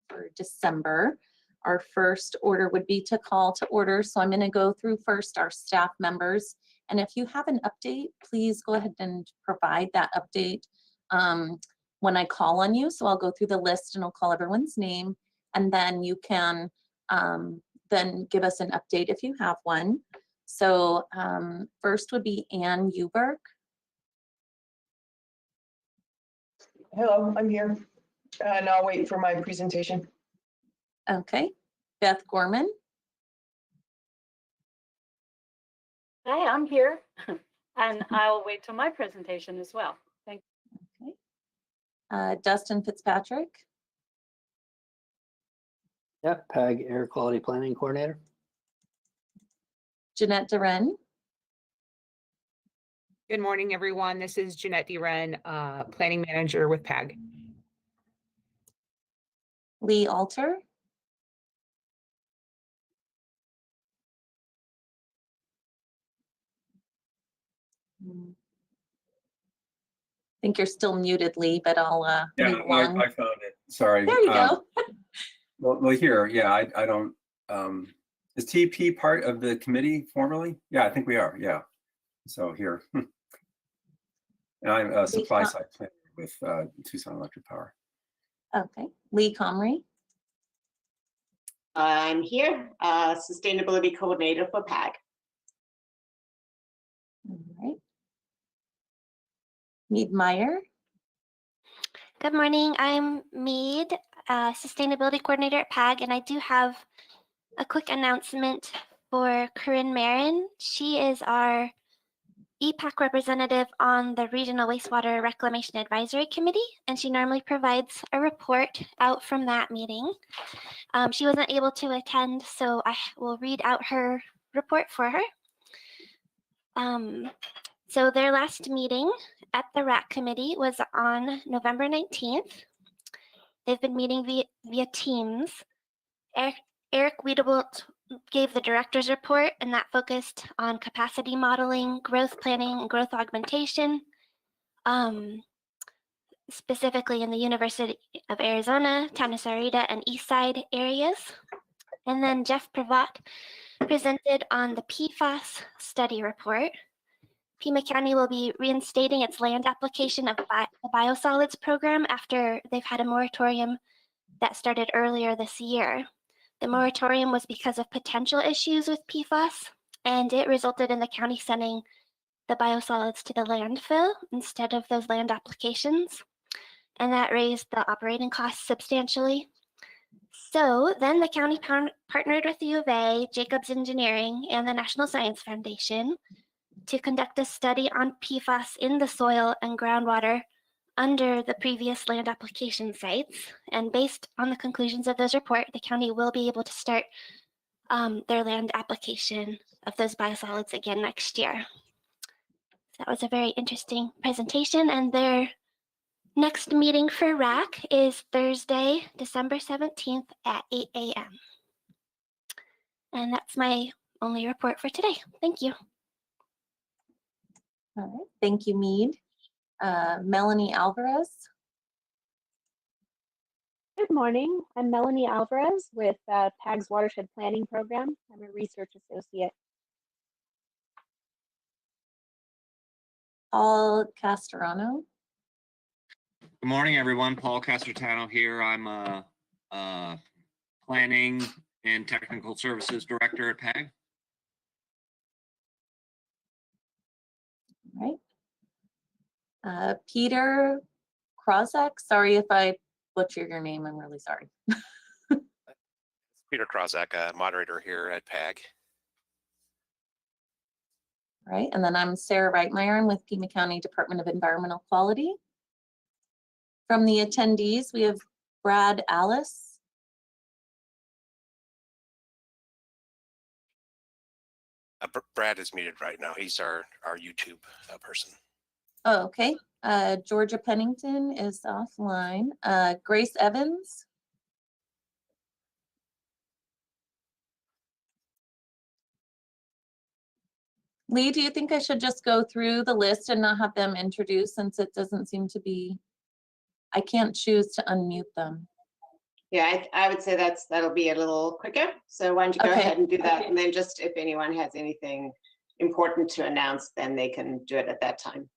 for December. Our first order would be to call to order. So I'm going to go through first our staff members. And if you have an update, please go ahead and provide that update when I call on you. So I'll go through the list and I'll call everyone's name. And then you can then give us an update if you have one. So first would be Ann Uberg. Hello, I'm here. And I'll wait for my presentation. Okay. Beth Gorman. Hi, I'm here. And I'll wait till my presentation as well. Thank you. Okay. Dustin Fitzpatrick. Yep, PAG Air Quality Planning Coordinator. Jeanette Duren. Good morning, everyone. This is Jeanette Duren, Planning Manager with PAG. Lee Alter. I think you're still muted, Lee, but I'll yeah, I found it. Sorry. There you go. well, here, yeah, I don't. Is TP part of the committee formally? Yeah, I think we are. Yeah. So here, and I'm a supply side planner with Tucson Electric Power. Okay, Lee Comrie. I'm here, Sustainability Coordinator for PAG. All right. Mead Meyer. Good morning, I'm Mead, Sustainability Coordinator at PAG, and I do have a quick announcement for Corinne Marin. She is our EPAC representative on the Regional Wastewater Reclamation Advisory Committee, and she normally provides a report out from that meeting. She wasn't able to attend, so I will read out her report for her. So their last meeting at the RAC committee was on November 19th. They've been meeting via Teams. Eric Wiedebolt gave the director's report, and that focused on capacity modeling, growth planning, and growth augmentation, specifically in the University of Arizona, Town of Sarita, and Eastside areas. And then Jeff Pravat presented on the PFAS study report. Pima County will be reinstating its land application of the biosolids program after they've had a moratorium that started earlier this year. The moratorium was because of potential issues with PFAS, and it resulted in the county sending the biosolids to the landfill instead of those land applications, and that raised the operating costs substantially. So then the county partnered with U of A, Jacobs Engineering, and the National Science Foundation to conduct a study on PFAS in the soil and groundwater under the previous land application sites. And based on the conclusions of those reports, the county will be able to start their land application of those biosolids again next year. So that was a very interesting presentation, and their next meeting for RAC is Thursday, December 17th at 8 a.m. And that's my only report for today. Thank you. All right, thank you, Mead. Melanie Alvarez. Good morning, I'm Melanie Alvarez with PAG's Watershed Planning Program. I'm a research associate. Paul Castellano. Good morning, everyone. Paul Castellano here. I'm a Planning and Technical Services Director at PAG. All right. Peter Krozak. Sorry if I butcher your name. I'm really sorry. Peter Krozak, moderator here at PAG. All right, and then I'm Sarah Reitmeyer. I'm with Pima County Department of Environmental Quality. From the attendees, we have Brad Alice. Brad is muted right now. He's our YouTube person. Oh, okay. Georgia Pennington is offline. Grace Evans. Lee, do you think I should just go through the list and not have them introduce, since it doesn't seem to be, I can't choose to unmute them. Yeah, I would say that'll be a little quicker. So why don't you go Okay. ahead and do that? And then just if anyone has anything important to announce, then they can do it at that time.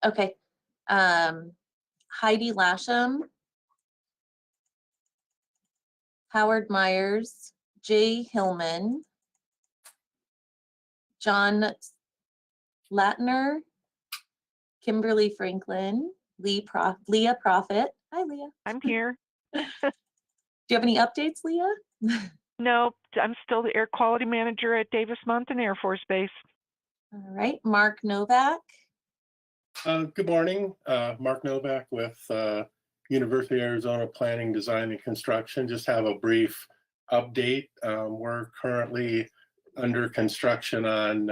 Okay. Heidi Lasham, Howard Myers, Jay Hillman, John Latner, Kimberly Franklin, Leah Prophet. Hi, Leah. I'm here. Do you have any updates, Leah? Nope, I'm still the air quality manager at Davis Mountain Air Force Base. All right, Mark Novak. Good morning, Mark Novak with University of Arizona Planning, Design, and Construction. Just have a brief update. We're currently under construction on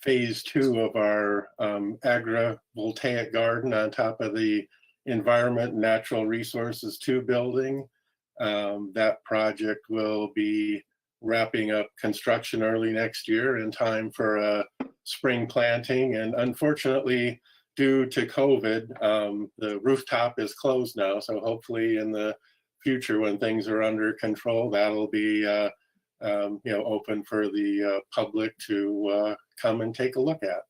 phase 2 of our agrivoltaic garden on top of the Environment and Natural Resources 2 building. That project will be wrapping up construction early next year in time for a spring planting. And unfortunately, due to COVID, the rooftop is closed now. So hopefully in the future, when things are under control, that'll be open for the public to come and take a look at.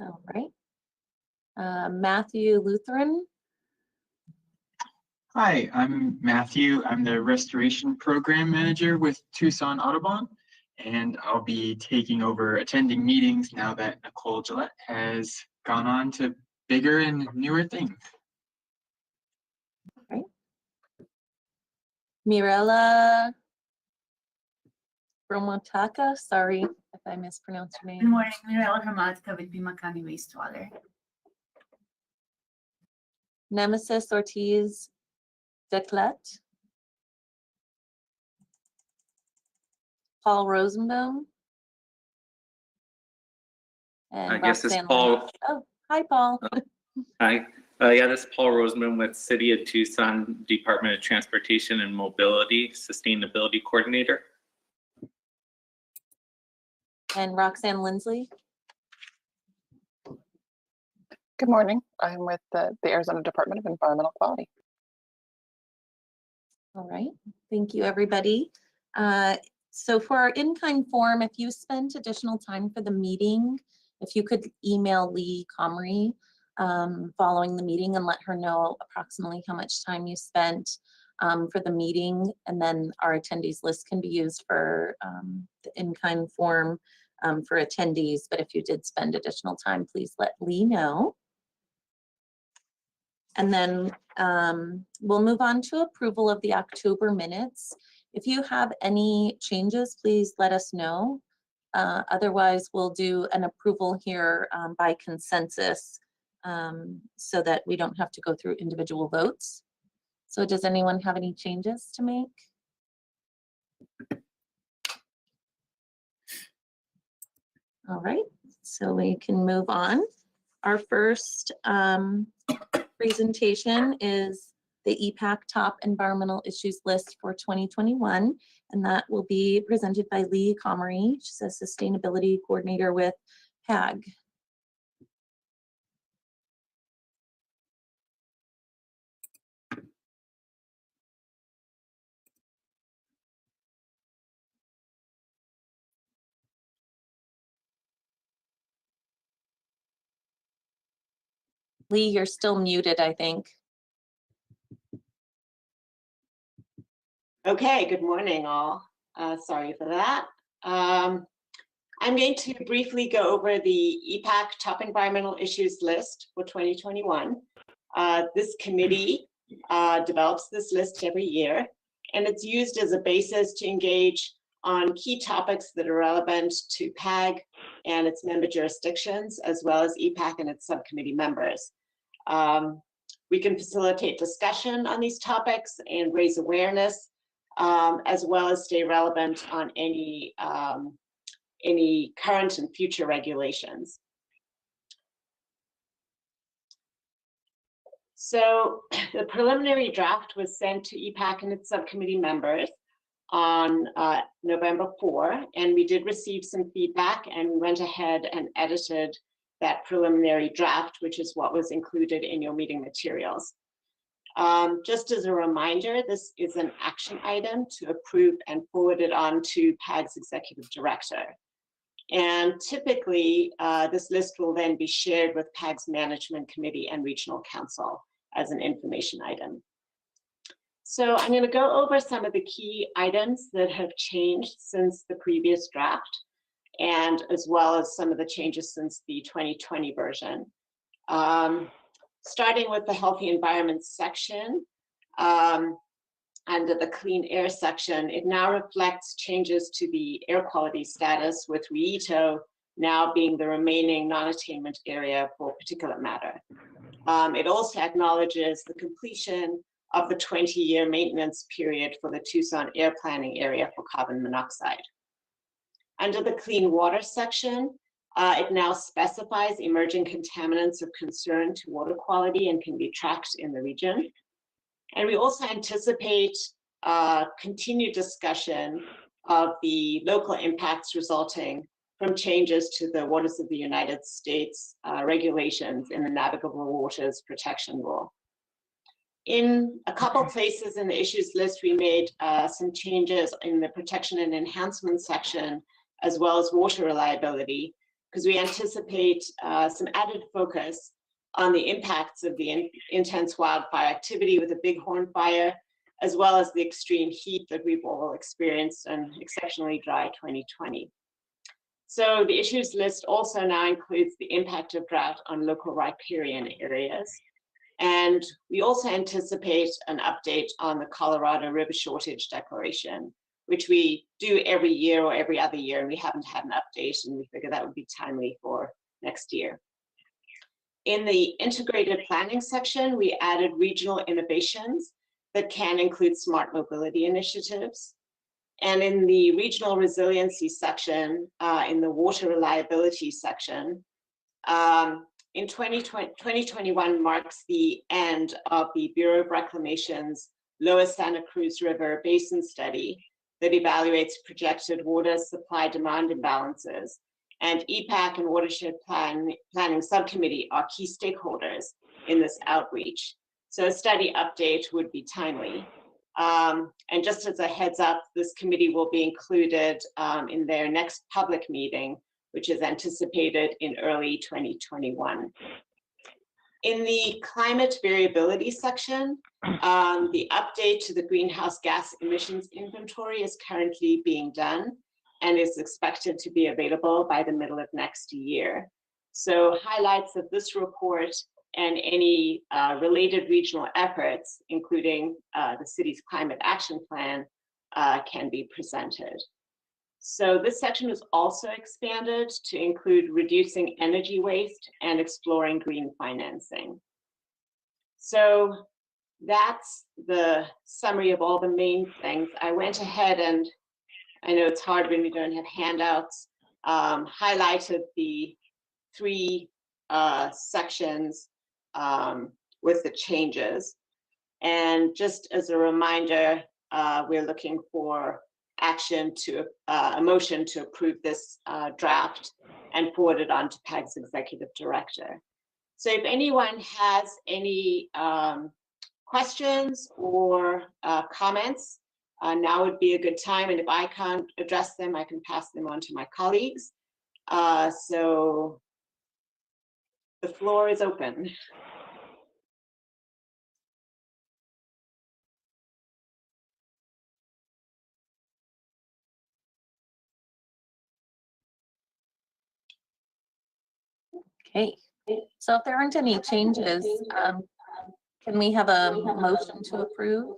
All right. Matthew Lutheran. Hi, I'm Matthew. I'm the Restoration Program Manager with Tucson Audubon, and I'll be taking over attending meetings now that Nicole Gillette has gone on to bigger and newer things. Right. Mirella Bromotaka, sorry if I mispronounced your Good name. morning, Mirella Hermatica with Pima County Wastewater. Nemesis Ortiz Declet. Paul Rosenbaum. And I guess it's Roxanne Paul. Lynch. Oh, hi, Paul. Hi. Yeah, this is Paul Roseman with City of Tucson Department of Transportation and Mobility Sustainability Coordinator. And Roxanne Lindsley. Good morning. I'm with the Arizona Department of Environmental Quality. All right, thank you, everybody. So for our in-kind form, if you spent additional time for the meeting, if you could email Lee Comrie following the meeting and let her know approximately how much time you spent for the meeting, and then our attendees list can be used for the in-kind form for attendees. But if you did spend additional time, please let Lee know. And then we'll move on to approval of the October minutes. If you have any changes, please let us know. Otherwise, we'll do an approval here by consensus so that we don't have to go through individual votes. So does anyone have any changes to make? All right, so we can move on. Our first presentation is the EPAC Top Environmental Issues List for 2021, and that will be presented by Lee Comrie. She's a Sustainability Coordinator with PAG. Lee, you're still muted, I think. Okay, good morning all. Sorry for that. I'm going to briefly go over the EPAC Top Environmental Issues List for 2021. This committee develops this list every year, and it's used as a basis to engage on key topics that are relevant to PAG and its member jurisdictions, as well as EPAC and its subcommittee members. We can facilitate discussion on these topics and raise awareness, as well as stay relevant on any current and future regulations. So the preliminary draft was sent to EPAC and its subcommittee members on November 4, and we did receive some feedback, and we went ahead and edited that preliminary draft, which is what was included in your meeting materials. Just as a reminder, this is an action item to approve and forward it on to PAG's executive director. And typically, this list will then be shared with PAG's management committee and regional council as an information item. So I'm going to go over some of the key items that have changed since the previous draft, and as well as some of the changes since the 2020 version. Starting with the healthy environment section, under the clean air section, it now reflects changes to the air quality status, with Rieto now being the remaining non-attainment area for particulate matter. It also acknowledges the completion of the 20-year maintenance period for the Tucson air planning area for carbon monoxide. Under the clean water section, it now specifies emerging contaminants of concern to water quality and can be tracked in the region. And we also anticipate continued discussion of the local impacts resulting from changes to the Waters of the United States regulations in the Navigable Waters Protection Rule. In a couple places in the issues list, we made some changes in the protection and enhancement section, as well as water reliability, because we anticipate some added focus on the impacts of the intense wildfire activity with the Bighorn fire, as well as the extreme heat that we've all experienced and exceptionally dry 2020. So the issues list also now includes the impact of drought on local riparian areas. And we also anticipate an update on the Colorado River Shortage Declaration, which we do every year or every other year, and we haven't had an update, and we figure that would be timely for next year. In the integrated planning section, we added regional innovations that can include smart mobility initiatives. And in the regional resiliency section, in the water reliability section, in 2021 marks the end of the Bureau of Reclamation's Lower Santa Cruz River Basin Study that evaluates projected water supply demand imbalances. And EPAC and Watershed Planning Subcommittee are key stakeholders in this outreach. So a study update would be timely. And just as a heads up, this committee will be included in their next public meeting, which is anticipated in early 2021. In the climate variability section, the update to the greenhouse gas emissions inventory is currently being done and is expected to be available by the middle of next year. So highlights of this report and any related regional efforts, including the city's climate action plan, can be presented. So this section was also expanded to include reducing energy waste and exploring green financing. So that's the summary of all the main things. I went ahead and, I know it's hard when we don't have handouts, highlighted the three sections with the changes. And just as a reminder, we're looking for action to a motion to approve this draft and forward it on to PAG's executive director. So if anyone has any questions or comments, now would be a good time. And if I can't address them, I can pass them on to my colleagues. So the floor is open. Okay, so if there aren't any changes, can we have a motion to approve?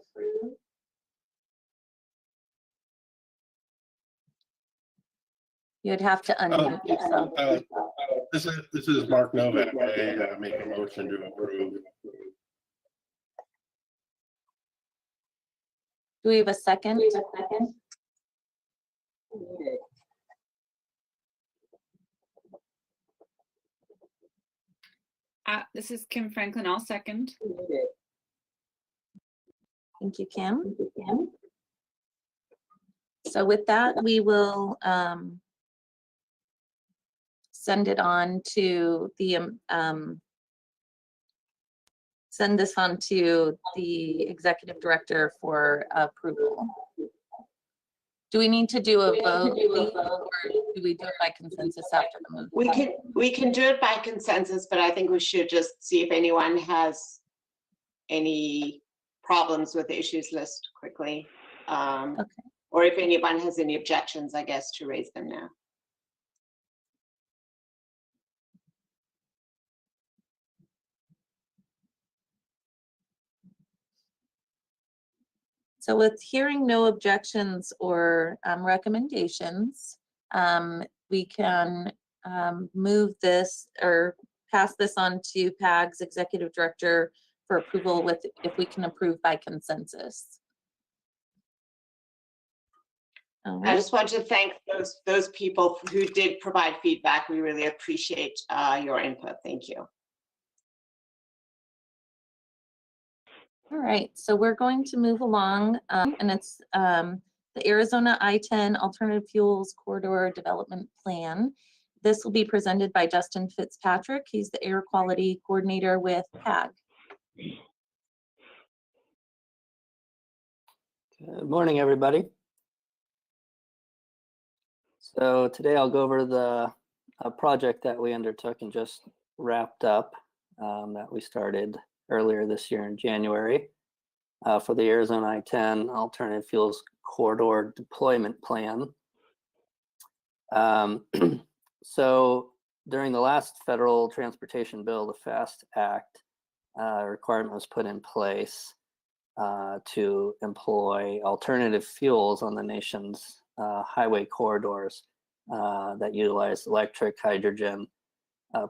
You'd have to unmute yourself. This is Mark Novak. I make a motion to approve. Do we have a second? This is Kim Franklin. I'll second. Thank you, Kim. So with that, we will send it on to the send this on to the executive director for approval. Do we need to do a vote, or do we do it by consensus after the move? We can do it by consensus, but I think we should just see if anyone has any problems with the issues list quickly. Or if anyone has any objections, I guess, to raise them now. So with hearing no objections or recommendations, we can move this or pass this on to PAG's executive director for approval with, if we can approve by consensus. I just want to thank those people who did provide feedback. We really appreciate your input. Thank you. All right, so we're going to move along, and it's the Arizona I-10 Alternative Fuels Corridor Development Plan. This will be presented by Justin Fitzpatrick. He's the Air Quality Coordinator with PAG. Good morning, everybody. So today I'll go over the project that we undertook and just wrapped up that we started earlier this year in January for the Arizona I-10 Alternative Fuels Corridor Deployment Plan. So during the last federal transportation bill, the FAST Act, a requirement was put in place to employ alternative fuels on the nation's highway corridors that utilize electric, hydrogen,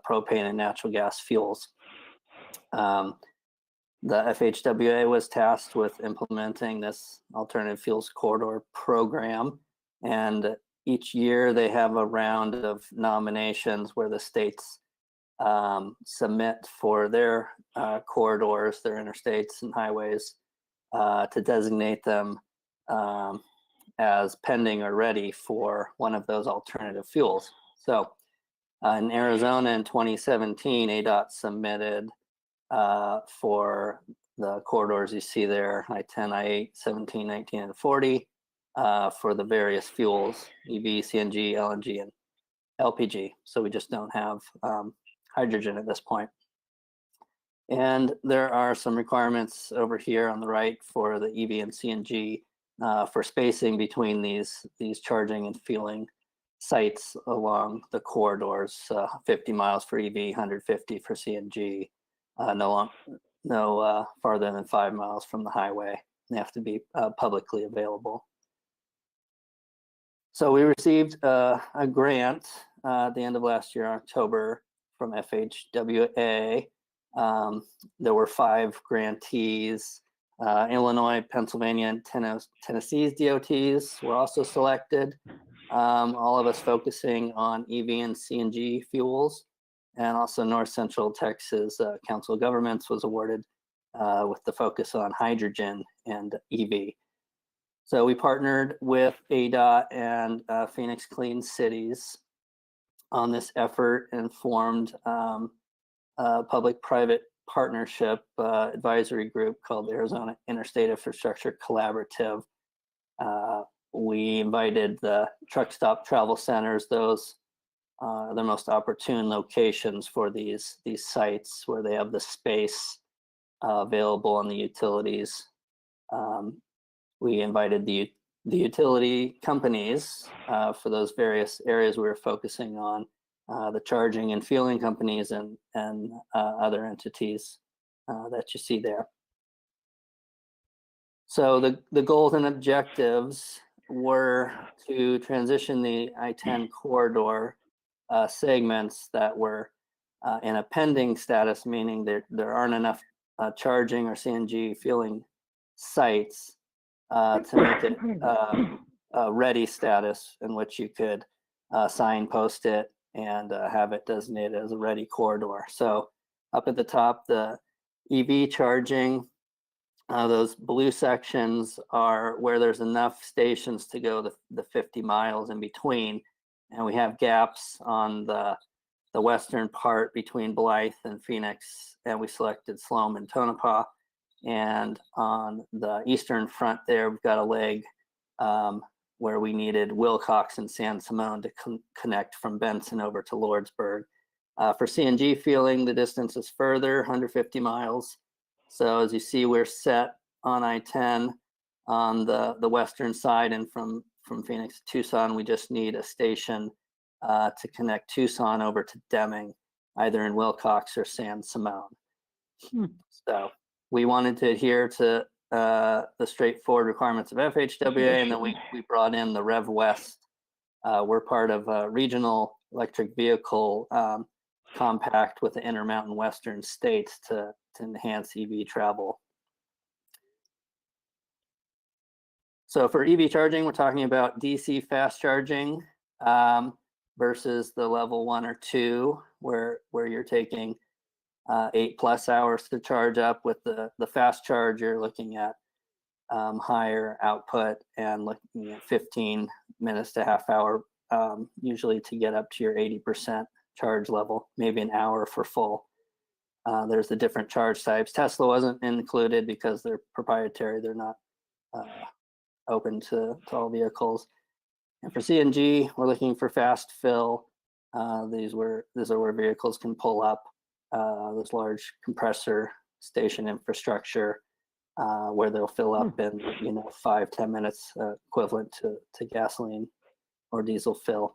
propane, and natural gas fuels. The FHWA was tasked with implementing this alternative fuels corridor program, and each year they have a round of nominations where the states submit for their corridors, their interstates and highways, to designate them as pending or ready for one of those alternative fuels. So in Arizona in 2017, ADOT submitted for the corridors you see there, I-10, I-8, 17, 19, and 40, for the various fuels, EV, CNG, LNG, and LPG. So we just don't have hydrogen at this point. And there are some requirements over here on the right for the EV and CNG for spacing between these charging and fueling sites along the corridors, 50 miles for EV, 150 for CNG, no farther than 5 miles from the highway. They have to be publicly available. So we received a grant at the end of last year, October, from FHWA. There were 5 grantees. Illinois, Pennsylvania, and Tennessee's DOTs were also selected. All of us focusing on EV and CNG fuels. And also North Central Texas Council of Governments was awarded with the focus on hydrogen and EV. So we partnered with ADOT and Phoenix Clean Cities on this effort and formed a public-private partnership advisory group called the Arizona Interstate Infrastructure Collaborative. We invited the truck stop travel centers, those the most opportune locations for these sites where they have the space available on the utilities. We invited the utility companies for those various areas we were focusing on, the charging and fueling companies and other entities that you see there. So the goals and objectives were to transition the I-10 corridor segments that were in a pending status, meaning that there aren't enough charging or CNG fueling sites to make it a ready status in which you could signpost it and have it designated as a ready corridor. So up at the top, the EV charging, those blue sections are where there's enough stations to go the 50 miles in between. And we have gaps on the the western part between Blythe and Phoenix, and we selected Sloan and Tonopah. And on the eastern front there, we've got a leg where we needed Wilcox and San Simon to connect from Benson over to Lordsburg. For CNG fueling, the distance is further, 150 miles. So as you see, we're set on I-10 on the western side, and from Phoenix to Tucson, we just need a station to connect Tucson over to Deming, either in Wilcox or San Simon. So we wanted to adhere to the straightforward requirements of FHWA, and then we brought in the Rev West. We're part of a regional electric vehicle compact with the Intermountain Western states to enhance EV travel. So for EV charging, we're talking about DC fast charging versus the level 1 or 2, where you're taking 8+ hours to charge up. With the fast charge, you're looking at higher output and looking at 15 minutes to half hour, usually to get up to your 80% charge level, maybe an hour for full. There's the different charge types. Tesla wasn't included because they're proprietary. They're not open to all vehicles. And for CNG, we're looking for fast fill. These are where vehicles can pull up. There's large compressor station infrastructure where they'll fill up in 5-10 minutes, equivalent to gasoline or diesel fill.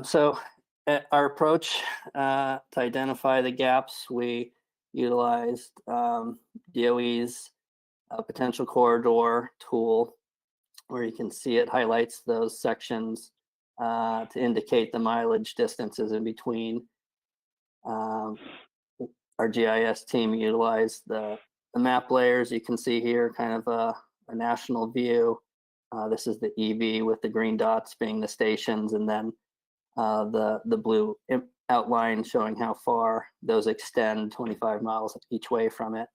So our approach to identify the gaps, we utilized DOE's potential corridor tool, where you can see it highlights those sections to indicate the mileage distances in between. Our GIS team utilized the map layers. You can see here kind of a national view. This is the EV with the green dots being the stations, and then the blue outline showing how far those extend, 25 miles each way from it.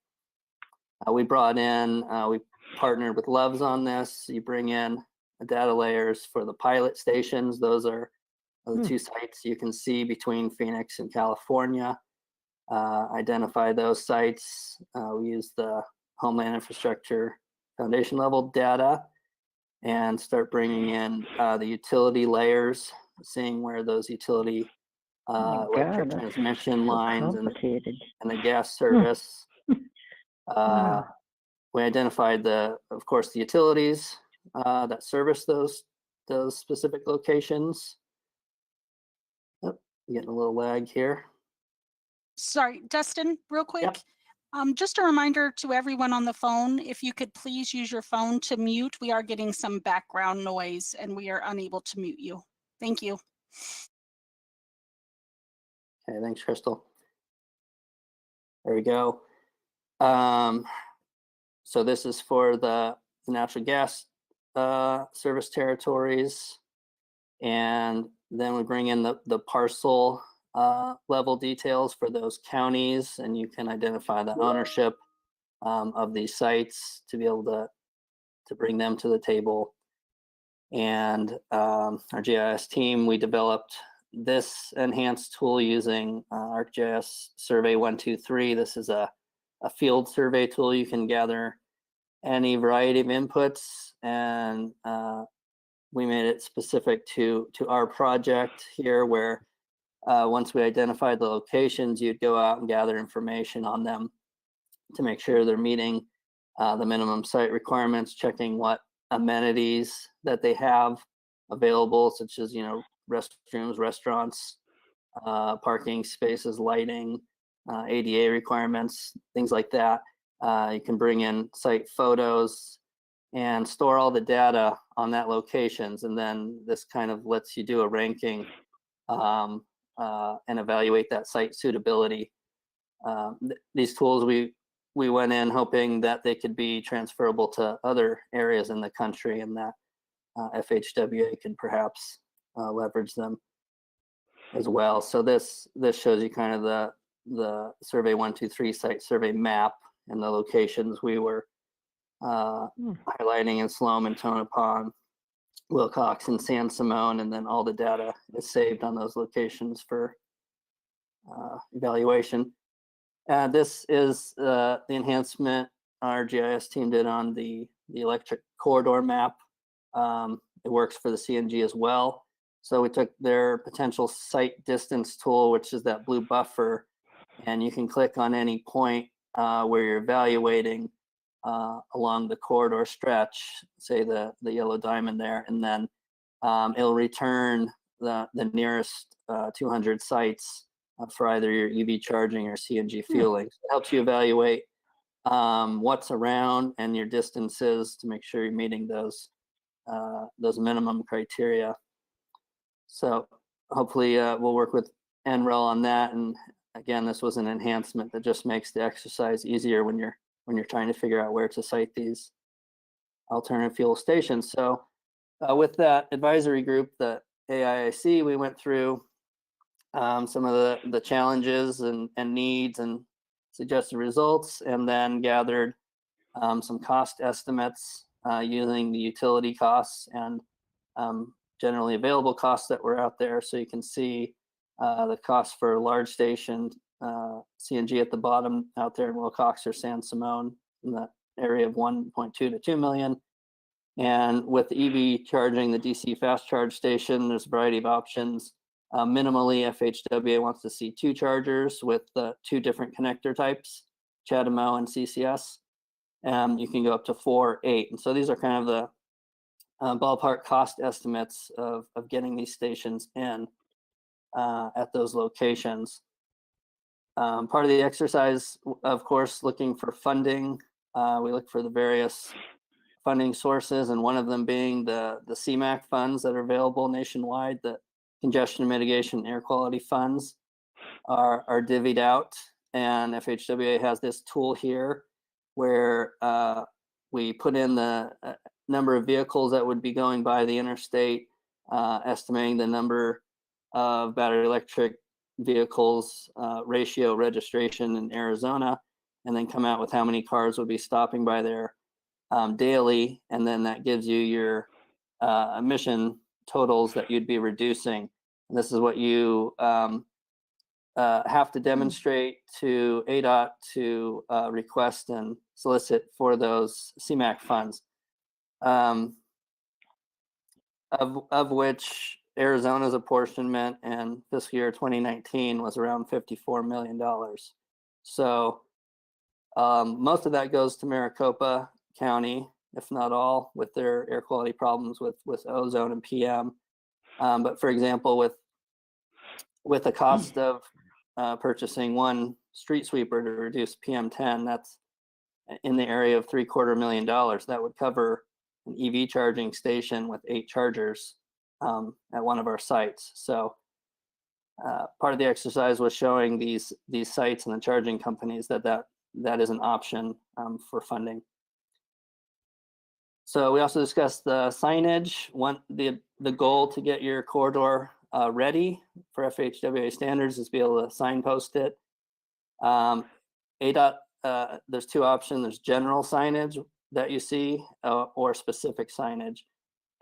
We brought in, we partnered with Loves on this. You bring in the data layers for the pilot stations. Those are the two sites you can see between Phoenix and California. Identify those sites. We use the Homeland Infrastructure Foundation level data and start bringing in the utility layers, seeing where those utility electric transmission lines and the gas service. We identified of course, the utilities that service those specific locations. Oh, getting a little lag here. Sorry, Dustin, real quick. Just a reminder to everyone on the phone, if you could please use your phone to mute. We are getting some background noise and we are unable to mute you. Thank you. Okay, thanks, Crystal. There we go. So this is for the natural gas service territories. And then we bring in the parcel level details for those counties, and you can identify the ownership of these sites to be able to bring them to the table. And our GIS team, we developed this enhanced tool using ArcGIS Survey 123. This is a field survey tool. You can gather any variety of inputs, and we made it specific to our project here, where once we identified the locations, you'd go out and gather information on them to make sure they're meeting the minimum site requirements, checking what amenities that they have available, such as restrooms, restaurants, parking spaces, lighting, ADA requirements, things like that. You can bring in site photos and store all the data on that locations, and then this kind of lets you do a ranking and evaluate that site suitability. These tools we went in hoping that they could be transferable to other areas in the country, and that FHWA can perhaps leverage them as well. So this shows you kind of the Survey 123 site survey map and the locations we were highlighting in Sloan and Tonopah. Wilcox and San Simone, and then all the data is saved on those locations for evaluation. This is the enhancement our GIS team did on the electric corridor map. It works for the CNG as well. So we took their potential site distance tool, which is that blue buffer, and you can click on any point where you're evaluating along the corridor stretch, say the yellow diamond there, and then it'll return the nearest 200 sites for either your EV charging or CNG fueling. So it helps you evaluate what's around and your distances to make sure you're meeting those minimum criteria. So hopefully we'll work with NREL on that. And again, this was an enhancement that just makes the exercise easier when you're trying to figure out where to site these alternative fuel stations. So with that advisory group, the AIIC, we went through some of the challenges and needs and suggested results, and then gathered some cost estimates using the utility costs and generally available costs that were out there. So you can see the cost for large station CNG at the bottom out there in Wilcox or San Simone in the area of 1.2 to 2 million. And with EV charging, the DC fast charge station, there's a variety of options. Minimally, FHWA wants to see 2 chargers with 2 different connector types, CHAdeMO and CCS. You can go up to 4, 8. And so these are kind of the ballpark cost estimates of getting these stations in at those locations. Part of the exercise, of course, looking for funding. We look for the various funding sources, and one of them being the CMAQ funds that are available nationwide. The congestion mitigation air quality funds are divvied out, and FHWA has this tool here where we put in the number of vehicles that would be going by the interstate, estimating the number of battery electric vehicles ratio registration in Arizona, and then come out with how many cars would be stopping by there daily, and then that gives you your emission totals that you'd be reducing. And this is what you have to demonstrate to ADOT to request and solicit for those CMAQ funds, of which Arizona's apportionment in fiscal year 2019 was around $54 million. So most of that goes to Maricopa County, if not all, with their air quality problems with ozone and PM. But for example, with the cost of purchasing 1 street sweeper to reduce PM10, that's in the area of $750,000. That would cover an EV charging station with 8 chargers at one of our sites. So part of the exercise was showing these sites and the charging companies that is an option for funding. So we also discussed the signage. The goal to get your corridor ready for FHWA standards is to be able to signpost it. ADOT, there's 2 options. There's general signage that you see or specific signage.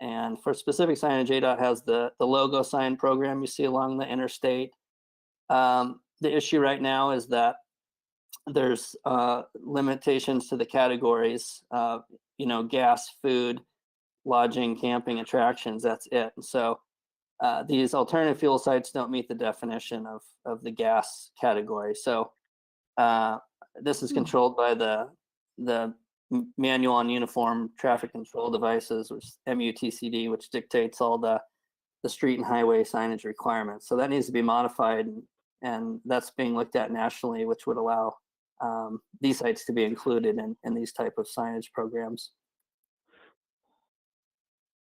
And for specific signage, ADOT has the logo sign program you see along the interstate. The issue right now is that there's limitations to the categories, gas, food, lodging, camping, attractions, that's it. And so these alternative fuel sites don't meet the definition of the gas category. So this is controlled by the Manual on Uniform Traffic Control Devices, which is MUTCD, which dictates all the street and highway signage requirements. So that needs to be modified, and that's being looked at nationally, which would allow these sites to be included in these type of signage programs.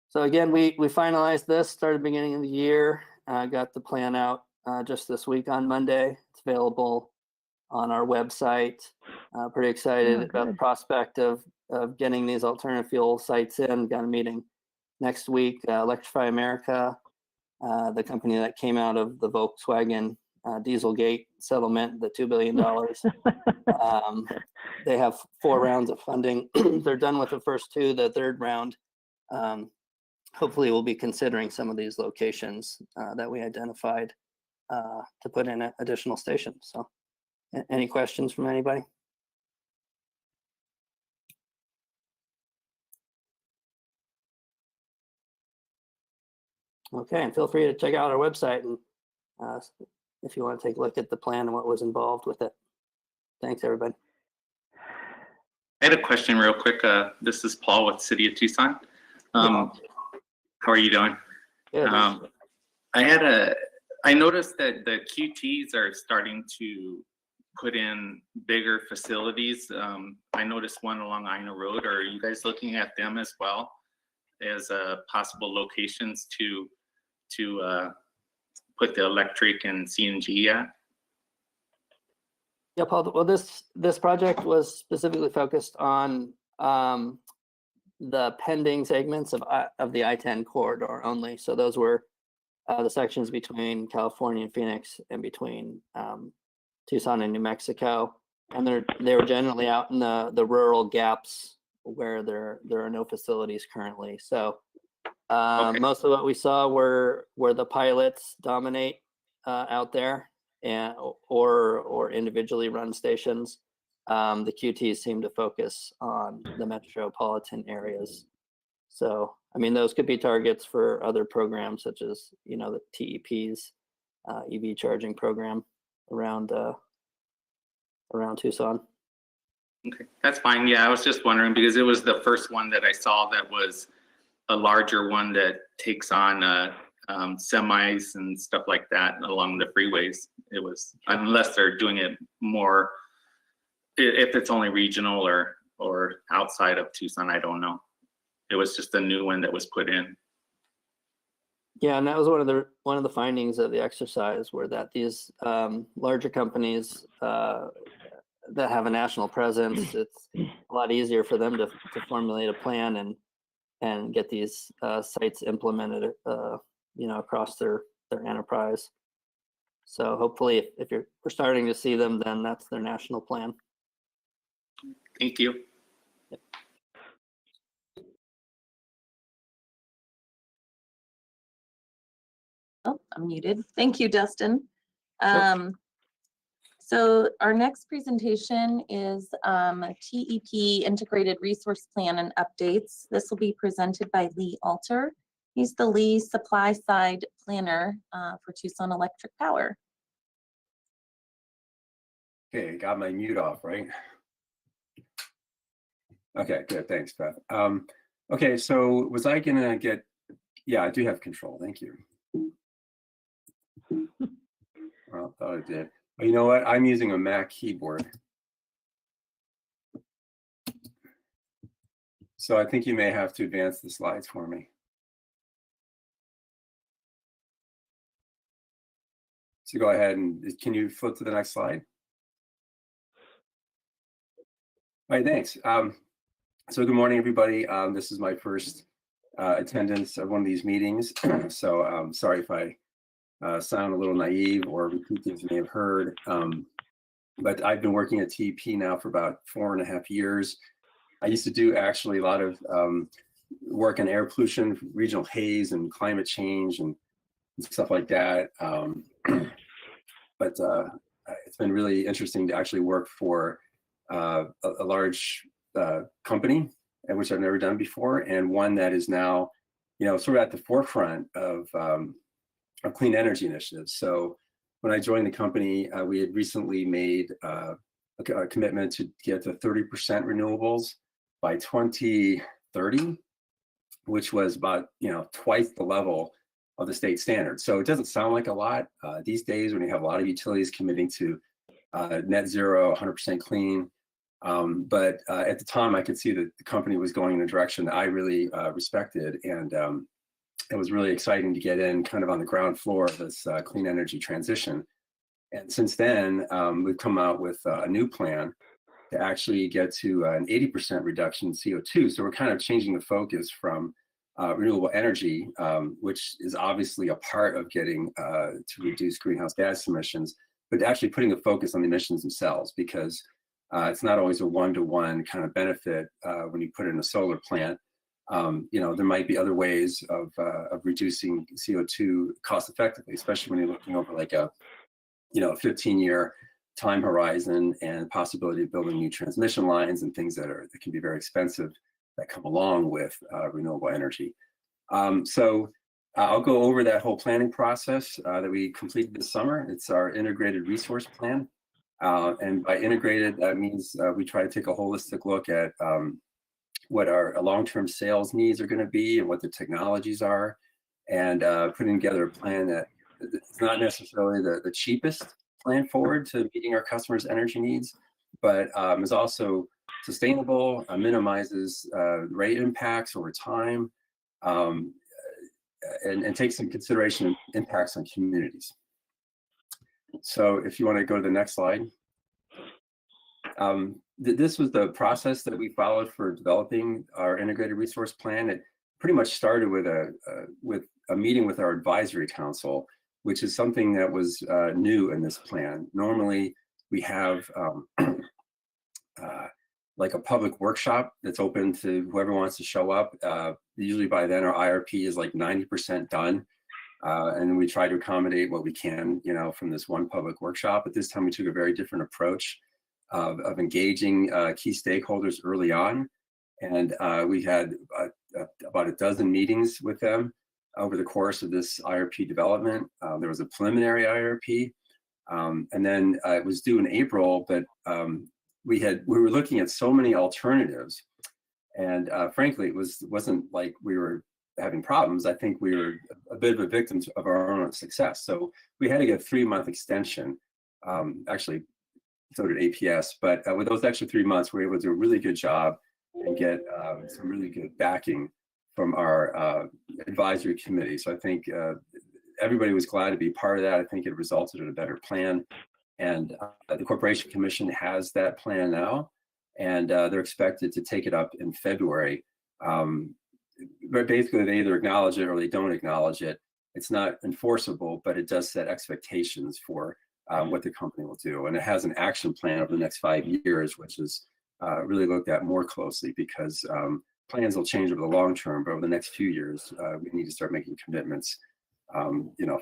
So again, we finalized this, started beginning of the year, got the plan out just this week on Monday. It's available on our website. Pretty excited about the prospect of getting these alternative fuel sites in. Got a meeting next week. Electrify America, the company that came out of the Volkswagen Dieselgate settlement, the $2 billion. They have 4 rounds of funding. They're done with the first 2. The third round hopefully we'll be considering some of these locations that we identified to put in additional stations. So any questions from anybody? Okay, and feel free to check out our website and if you want to take a look at the plan and what was involved with it. Thanks, everybody. I had a question real quick. This is Paul with City of Tucson. How are you doing? Good. I noticed that the QTs are starting to put in bigger facilities. I noticed one along Ina Road. Are you guys looking at them as well as possible locations to put the electric and CNG at? Yeah, Paul. Well, this project was specifically focused on the pending segments of the I-10 corridor only. So those were the sections between California and Phoenix and between Tucson and New Mexico, and they were generally out in the rural gaps where there are no facilities currently. So most of what we saw were the pilots dominate out there, and or individually run stations. The QTs seem to focus on the metropolitan areas. So, I mean, those could be targets for other programs such as, the TEP's EV charging program around Tucson. Okay, that's fine. Yeah, I was just wondering because it was the first one that I saw that was a larger one that takes on semis and stuff like that along the freeways. It was, unless they're doing it more, if it's only regional or outside of Tucson, I don't know. It was just a new one that was put in. Yeah, and that was one of the findings of the exercise, were that these larger companies that have a national presence, it's a lot easier for them to formulate a plan and get these sites implemented, across their enterprise. So hopefully, if we're starting to see them, then that's their national plan. Thank you. Yep. Oh, I'm muted. Thank you, Dustin. Sure. So our next presentation is TEP Integrated Resource Plan and Updates. This will be presented by Lee Alter. He's the Lee Supply Side Planner for Tucson Electric Power. Okay, got my mute off, right? Okay, good, thanks, Beth. Okay, so was I gonna get, yeah, I do have control, thank you. Well, I thought I did. But you know what, I'm using a Mac keyboard. So I think you may have to advance the slides for me. So go ahead and, can you flip to the next slide? All right, thanks. So good morning, everybody. This is my first attendance of one of these meetings. So sorry if I sound a little naive or repeat things you may have heard. But I've been working at TEP now for about 4.5 years. I used to do actually a lot of work on air pollution, regional haze and climate change and stuff like that. But it's been really interesting to actually work for a large company, which I've never done before, and one that is now, sort of at the forefront of clean energy initiatives. So when I joined the company, we had recently made a commitment to get to 30% renewables by 2030, which was about twice the level of the state standard. So it doesn't sound like a lot these days when you have a lot of utilities committing to net zero, 100% clean. But at the time, I could see that the company was going in a direction that I really respected, and it was really exciting to get in kind of on the ground floor of this clean energy transition. And since then, we've come out with a new plan to actually get to an 80% reduction in CO2. So we're kind of changing the focus from renewable energy, which is obviously a part of getting to reduce greenhouse gas emissions, but actually putting the focus on the emissions themselves, because it's not always a one-to-one kind of benefit when you put in a solar plant. there might be other ways of reducing CO2 cost effectively, especially when you're looking over like a 15-year time horizon and possibility of building new transmission lines and things that can be very expensive that come along with renewable energy. So I'll go over that whole planning process that we completed this summer. It's our integrated resource plan. And by integrated, that means we try to take a holistic look at what our long-term sales needs are going to be and what the technologies are, and putting together a plan that it's not necessarily the cheapest plan forward to meeting our customers' energy needs, but is also sustainable, minimizes rate impacts over time, and takes into consideration impacts on communities. So if you want to go to the next slide. This was the process that we followed for developing our integrated resource plan. It pretty much started with a meeting with our advisory council, which is something that was new in this plan. Normally, we have like a public workshop that's open to whoever wants to show up. Usually by then our IRP is like 90% done. And we try to accommodate what we can, from this one public workshop. But this time we took a very different approach of engaging key stakeholders early on. And we had about a dozen meetings with them over the course of this IRP development. There was a preliminary IRP, and then it was due in April, but we were looking at so many alternatives, and frankly, it wasn't like we were having problems. I think we were a bit of a victim of our own success. So we had to get a 3-month extension. Actually, so did APS, but with those extra 3 months, we were able to do a really good job and get some really good backing from our advisory committee. So I think everybody was glad to be part of that. I think it resulted in a better plan. And the Corporation Commission has that plan now, and they're expected to take it up in February. But basically, they either acknowledge it or they don't acknowledge it. It's not enforceable, but it does set expectations for what the company will do. And it has an action plan over the next 5 years, which is really looked at more closely, because plans will change over the long term, but over the next few years, we need to start making commitments,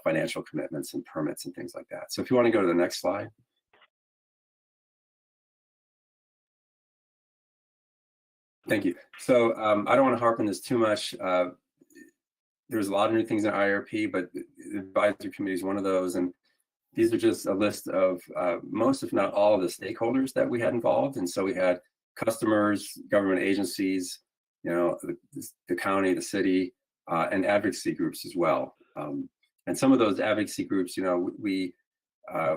financial commitments and permits and things like that. So if you want to go to the next slide. Thank you. So I don't want to harp on this too much. There's a lot of new things in IRP, but the advisory committee is one of those. And these are just a list of most, if not all, of the stakeholders that we had involved. And so we had customers, government agencies, the county, the city, and advocacy groups as well. And some of those advocacy groups, we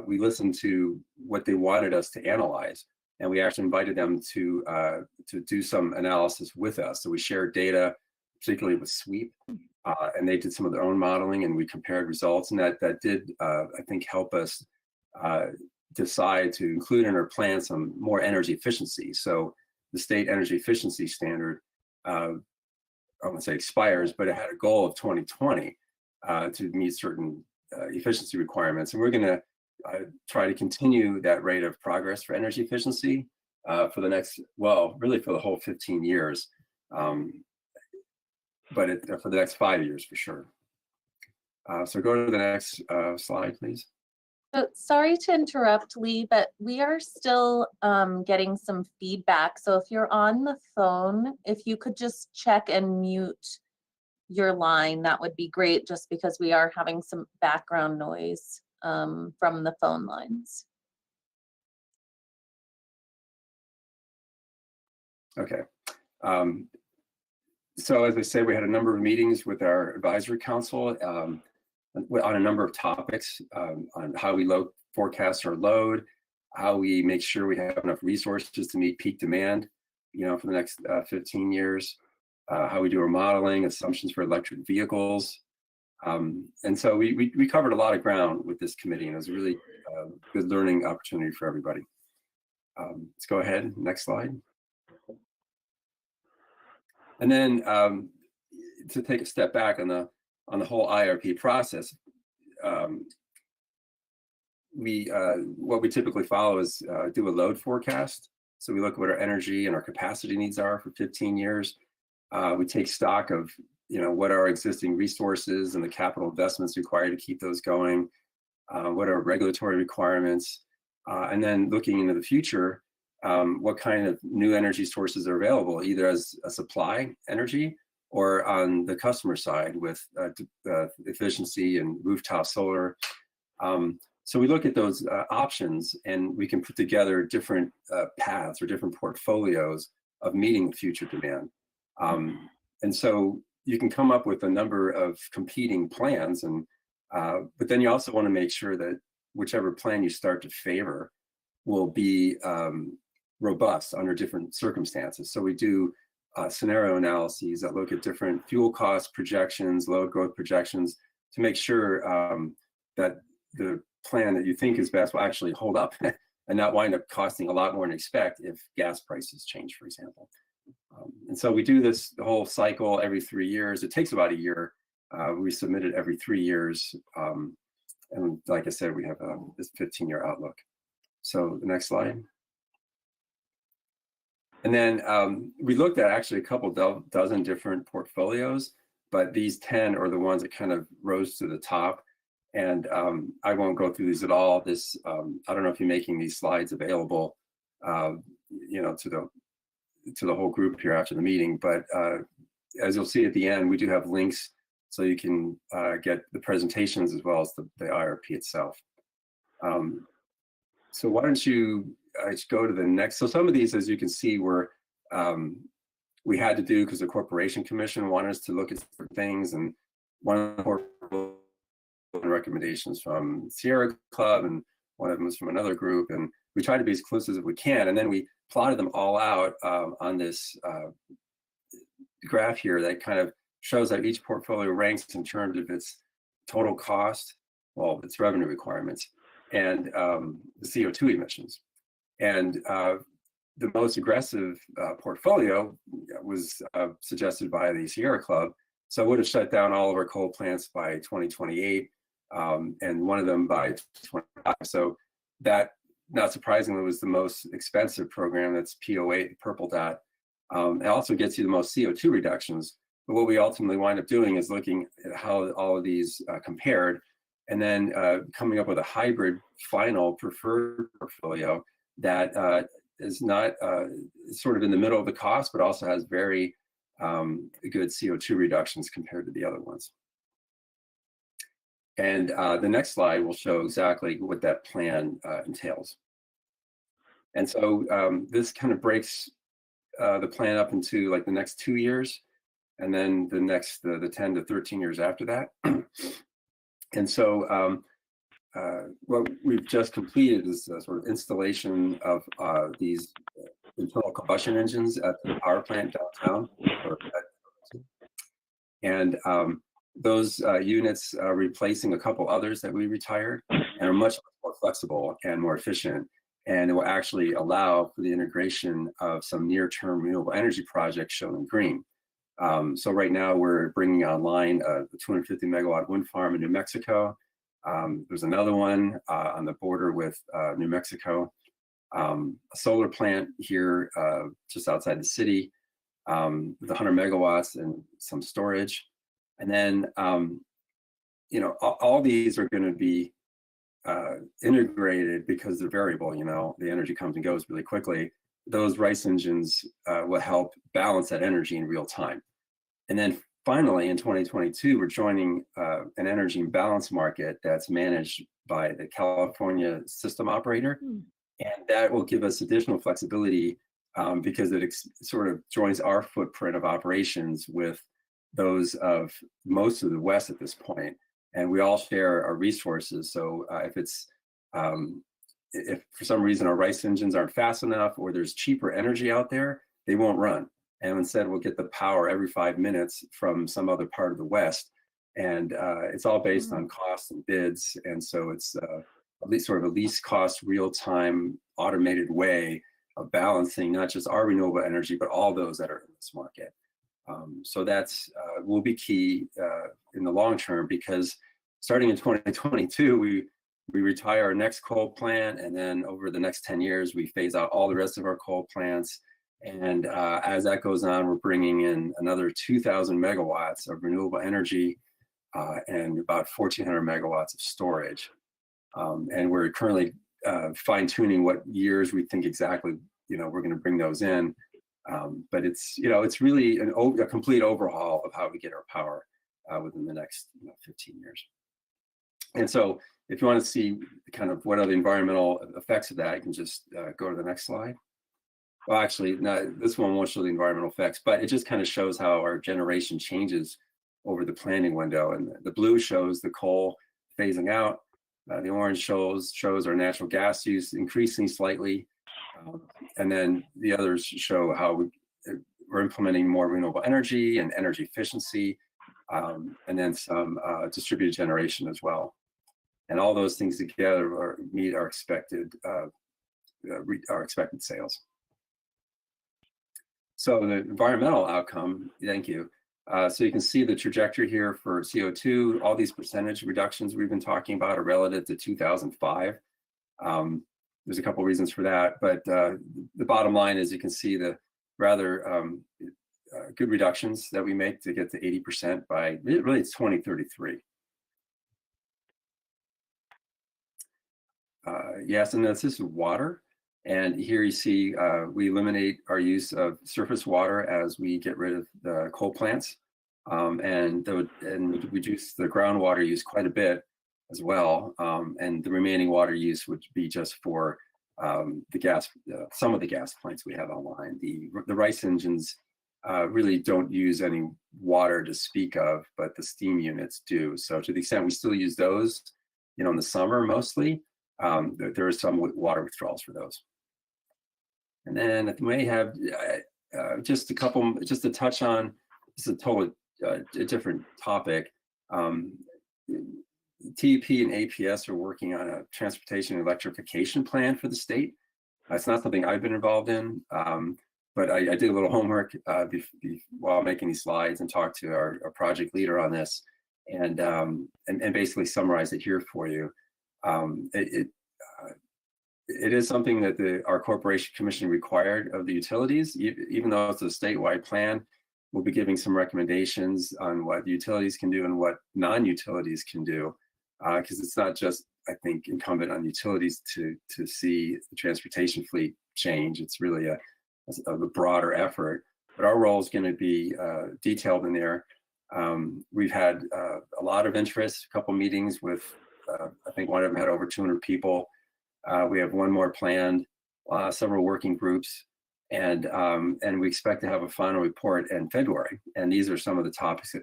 listened to what they wanted us to analyze, and we actually invited them to do some analysis with us. So we shared data, particularly with SWEEP, and they did some of their own modeling, and we compared results, and that did, I think, help us decide to include in our plan some more energy efficiency. So the state energy efficiency standard, I won't say expires, but it had a goal of 2020 to meet certain efficiency requirements. And we're going to try to continue that rate of progress for energy efficiency for the next, really for the whole 15 years, but for the next 5 years for sure. So go to the next slide, please. So sorry to interrupt, Lee, but we are still getting some feedback. So if you're on the phone, if you could just check and mute your line, that would be great, just because we are having some background noise from the phone lines. Okay. So as I say, we had a number of meetings with our advisory council on a number of topics, on how we forecast our load, how we make sure we have enough resources to meet peak demand, for the next 15 years, how we do our modeling, assumptions for electric vehicles. And so we covered a lot of ground with this committee, and it was a really good learning opportunity for everybody. Let's go ahead, next slide. And then to take a step back on the whole IRP process, what we typically follow is do a load forecast. So we look at what our energy and our capacity needs are for 15 years. We take stock of, what are our existing resources and the capital investments required to keep those going. What are regulatory requirements? And then looking into the future, what kind of new energy sources are available, either as a supply energy or on the customer side with efficiency and rooftop solar. So we look at those options, and we can put together different paths or different portfolios of meeting the future demand. And so you can come up with a number of competing plans, and but then you also want to make sure that whichever plan you start to favor will be robust under different circumstances. So we do scenario analyses that look at different fuel cost projections, load growth projections, to make sure that the plan that you think is best will actually hold up and not wind up costing a lot more than you expect if gas prices change, for example. And so we do this the whole cycle every 3 years. It takes about a year. We submit it every 3 years. And like I said, we have this 15-year outlook. So the next slide. And then we looked at actually a couple dozen different portfolios, but these 10 are the ones that kind of rose to the top. And I won't go through these at all. This, I don't know if you're making these slides available, to the whole group here after the meeting, but as you'll see at the end, we do have links so you can get the presentations as well as the IRP itself. So why don't you go to the next? So some of these, as you can see, were we had to do because the Corporation Commission wanted us to look at different things, and one of the recommendations from Sierra Club, and one of them was from another group, and we tried to be as close as we can, and then we plotted them all out on this graph here that kind of shows how each portfolio ranks in terms of its total cost, well, its revenue requirements, and the CO2 emissions. And the most aggressive portfolio was suggested by the Sierra Club. So it would have shut down all of our coal plants by 2028, and one of them by 2025. So that, not surprisingly, was the most expensive program. That's P08, the purple dot. It also gets you the most CO2 reductions. But what we ultimately wind up doing is looking at how all of these compared, and then coming up with a hybrid final preferred portfolio that is not sort of in the middle of the cost, but also has very good CO2 reductions compared to the other ones. And the next slide will show exactly what that plan entails. And so this kind of breaks the plan up into like the next 2 years, and then the next, the 10 to 13 years after that. And so what we've just completed is a sort of installation of these internal combustion engines at the power plant downtown. And those units are replacing a couple others that we retired, and are much more flexible and more efficient. And it will actually allow for the integration of some near-term renewable energy projects shown in green. So right now we're bringing online a 250 megawatt wind farm in New Mexico. There's another one on the border with New Mexico, a solar plant here just outside the city with 100 megawatts and some storage. And then, all these are going to be integrated because they're variable. The energy comes and goes really quickly. Those RICE engines will help balance that energy in real time. And then finally, in 2022, we're joining an energy imbalance market that's managed by the California system operator. And that will give us additional flexibility because it sort of joins our footprint of operations with those of most of the West at this point. And we all share our resources. So if for some reason our RICE engines aren't fast enough, or there's cheaper energy out there, they won't run. And instead we'll get the power every 5 minutes from some other part of the West. And it's all based on costs and bids. And so it's at least sort of a least cost, real time, automated way of balancing not just our renewable energy, but all those that are in this market. So that's will be key in the long term, because starting in 2022, we retire our next coal plant, and then over the next 10 years, we phase out all the rest of our coal plants. And as that goes on, we're bringing in another 2,000 megawatts of renewable energy and about 1,400 megawatts of storage. And we're currently fine tuning what years we think exactly, we're going to bring those in. But it's, it's really a complete overhaul of how we get our power within the next 15 years. And so if you want to see kind of what are the environmental effects of that, you can just go to the next slide. Well, actually, no, this one won't show the environmental effects, but it just kind of shows how our generation changes over the planning window. And the blue shows the coal phasing out. The orange shows our natural gas use increasing slightly. And then the others show how we're implementing more renewable energy and energy efficiency, and then some distributed generation as well. And all those things together meet our expected sales. So the environmental outcome, thank you. So you can see the trajectory here for CO2. All these percentage reductions we've been talking about are relative to 2005. There's a couple of reasons for that, but the bottom line is you can see the rather good reductions that we make to get to 80% by, really it's 2033. Yes, and this is water. And here you see we eliminate our use of surface water as we get rid of the coal plants, and reduce the groundwater use quite a bit as well. And the remaining water use would be just for the gas, some of the gas plants we have online. The RICE engines really don't use any water to speak of, but the steam units do. So to the extent we still use those, in the summer mostly, there is some water withdrawals for those. And then if you may have just to touch on, this is a totally different topic. TEP and APS are working on a transportation electrification plan for the state. It's not something I've been involved in, but I did a little homework while making these slides and talked to our project leader on this, and basically summarize it here for you. It is something that our Corporation Commission required of the utilities, even though it's a statewide plan. We'll be giving some recommendations on what utilities can do and what non-utilities can do, because it's not just, I think, incumbent on utilities to see the transportation fleet change. It's really a broader effort, but our role is going to be detailed in there. We've had a lot of interest, a couple meetings with, I think one of them had over 200 people. We have one more planned, several working groups, and we expect to have a final report in February. And these are some of the topics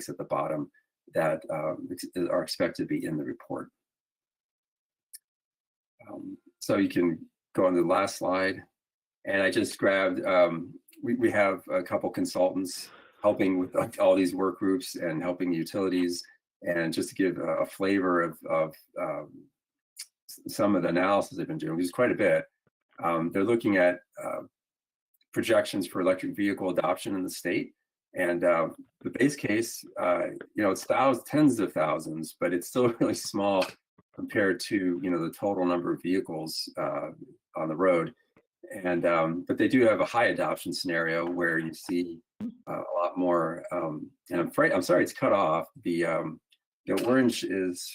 at the bottom that are expected to be in the report. So you can go on to the last slide. And I just grabbed, we have a couple consultants helping with all these work groups and helping utilities. And just to give a flavor of some of the analysis they've been doing, which is quite a bit. They're looking at projections for electric vehicle adoption in the state. And the base case, it's tens of thousands, but it's still really small compared to, the total number of vehicles on the road. And but they do have a high adoption scenario where you see a lot more. And I'm sorry, it's cut off. The orange is.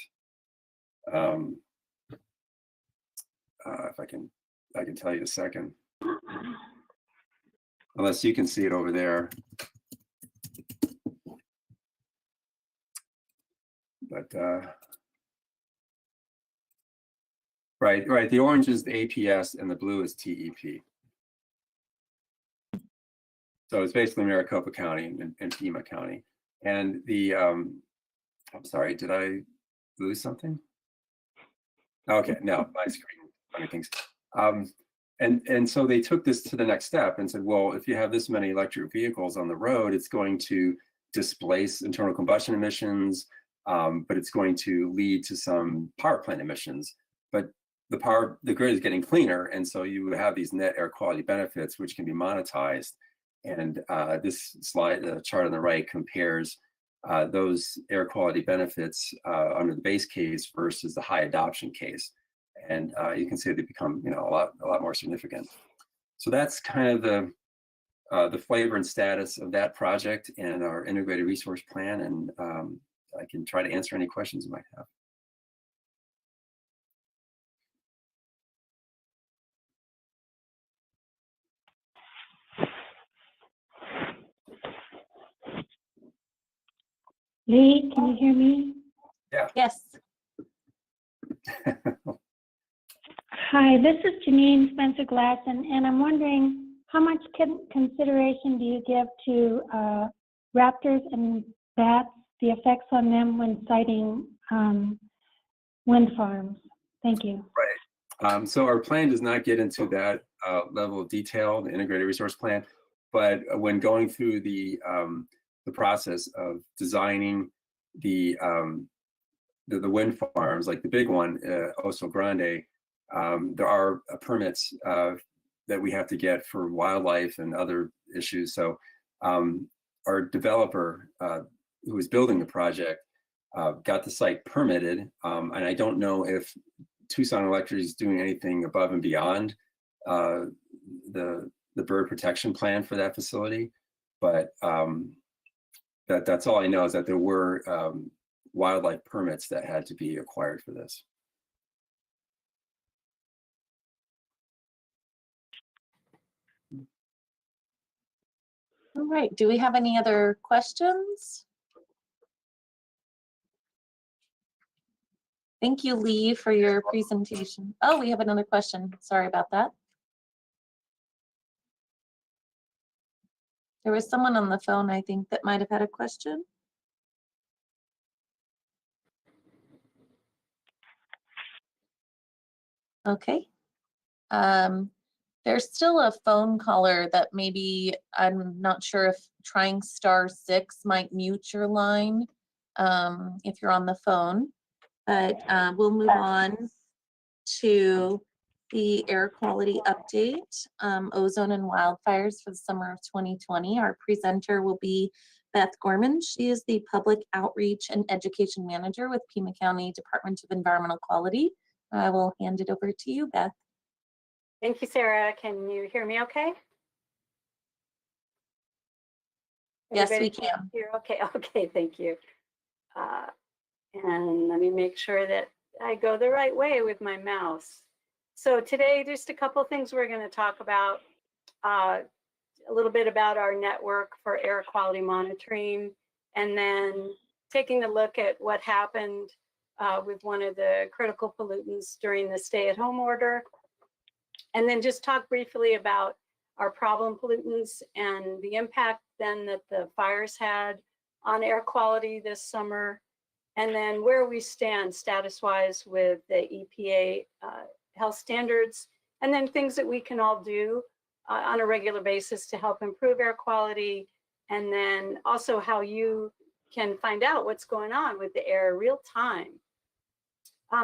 If I can tell you in a second, unless you can see it over there. But right. The orange is the APS and the blue is TEP. So it's basically Maricopa County and Pima County. And the I'm sorry, did I lose something? Okay, no, my screen. Funny things. And so they took this to the next step and said, well, if you have this many electric vehicles on the road, it's going to displace internal combustion emissions, but it's going to lead to some power plant emissions. But the grid is getting cleaner, and so you have these net air quality benefits which can be monetized. And this slide, the chart on the right, compares those air quality benefits under the base case versus the high adoption case. And you can see they become, a lot more significant. So that's kind of the flavor and status of that project and our integrated resource plan, and I can try to answer any questions you might have. Lee, can you hear me? Yeah. Yes. Hi, this is Janine Spencer Glasson, and I'm wondering how much consideration do you give to raptors and bats, the effects on them when siting wind farms? Thank you. Right. So our plan does not get into that level of detail, the integrated resource plan, but when going through the process of designing the wind farms, like the big one, Oso Grande, there are permits that we have to get for wildlife and other issues. So our developer who was building the project got the site permitted, and I don't know if Tucson Electric is doing anything above and beyond the bird protection plan for that facility, but that's all I know, is that there were wildlife permits that had to be acquired for this. All right, do we have any other questions? Thank you, Lee, for your presentation. Oh, we have another question. Sorry about that. There was someone on the phone, I think, that might have had a question. Okay. There's still a phone caller that maybe, I'm not sure if trying *6 might mute your line if you're on the phone, but we'll move on to the air quality update, ozone and wildfires for the summer of 2020. Our presenter will be Beth Gorman. She is the Public Outreach and Education Manager with Pima County Department of Environmental Quality. I will hand it over to you, Beth. Thank you, Sarah. Can you hear me okay? Yes, Everybody we can. Hear? Okay, thank you. And let me make sure that I go the right way with my mouse. So today, just a couple things we're going to talk about. A little bit about our network for air quality monitoring, and then taking a look at what happened with one of the critical pollutants during the stay-at-home order. And then just talk briefly about our problem pollutants and the impact then that the fires had on air quality this summer, and then where we stand status-wise with the EPA health standards, and then things that we can all do on a regular basis to help improve air quality, and then also how you can find out what's going on with the air real time.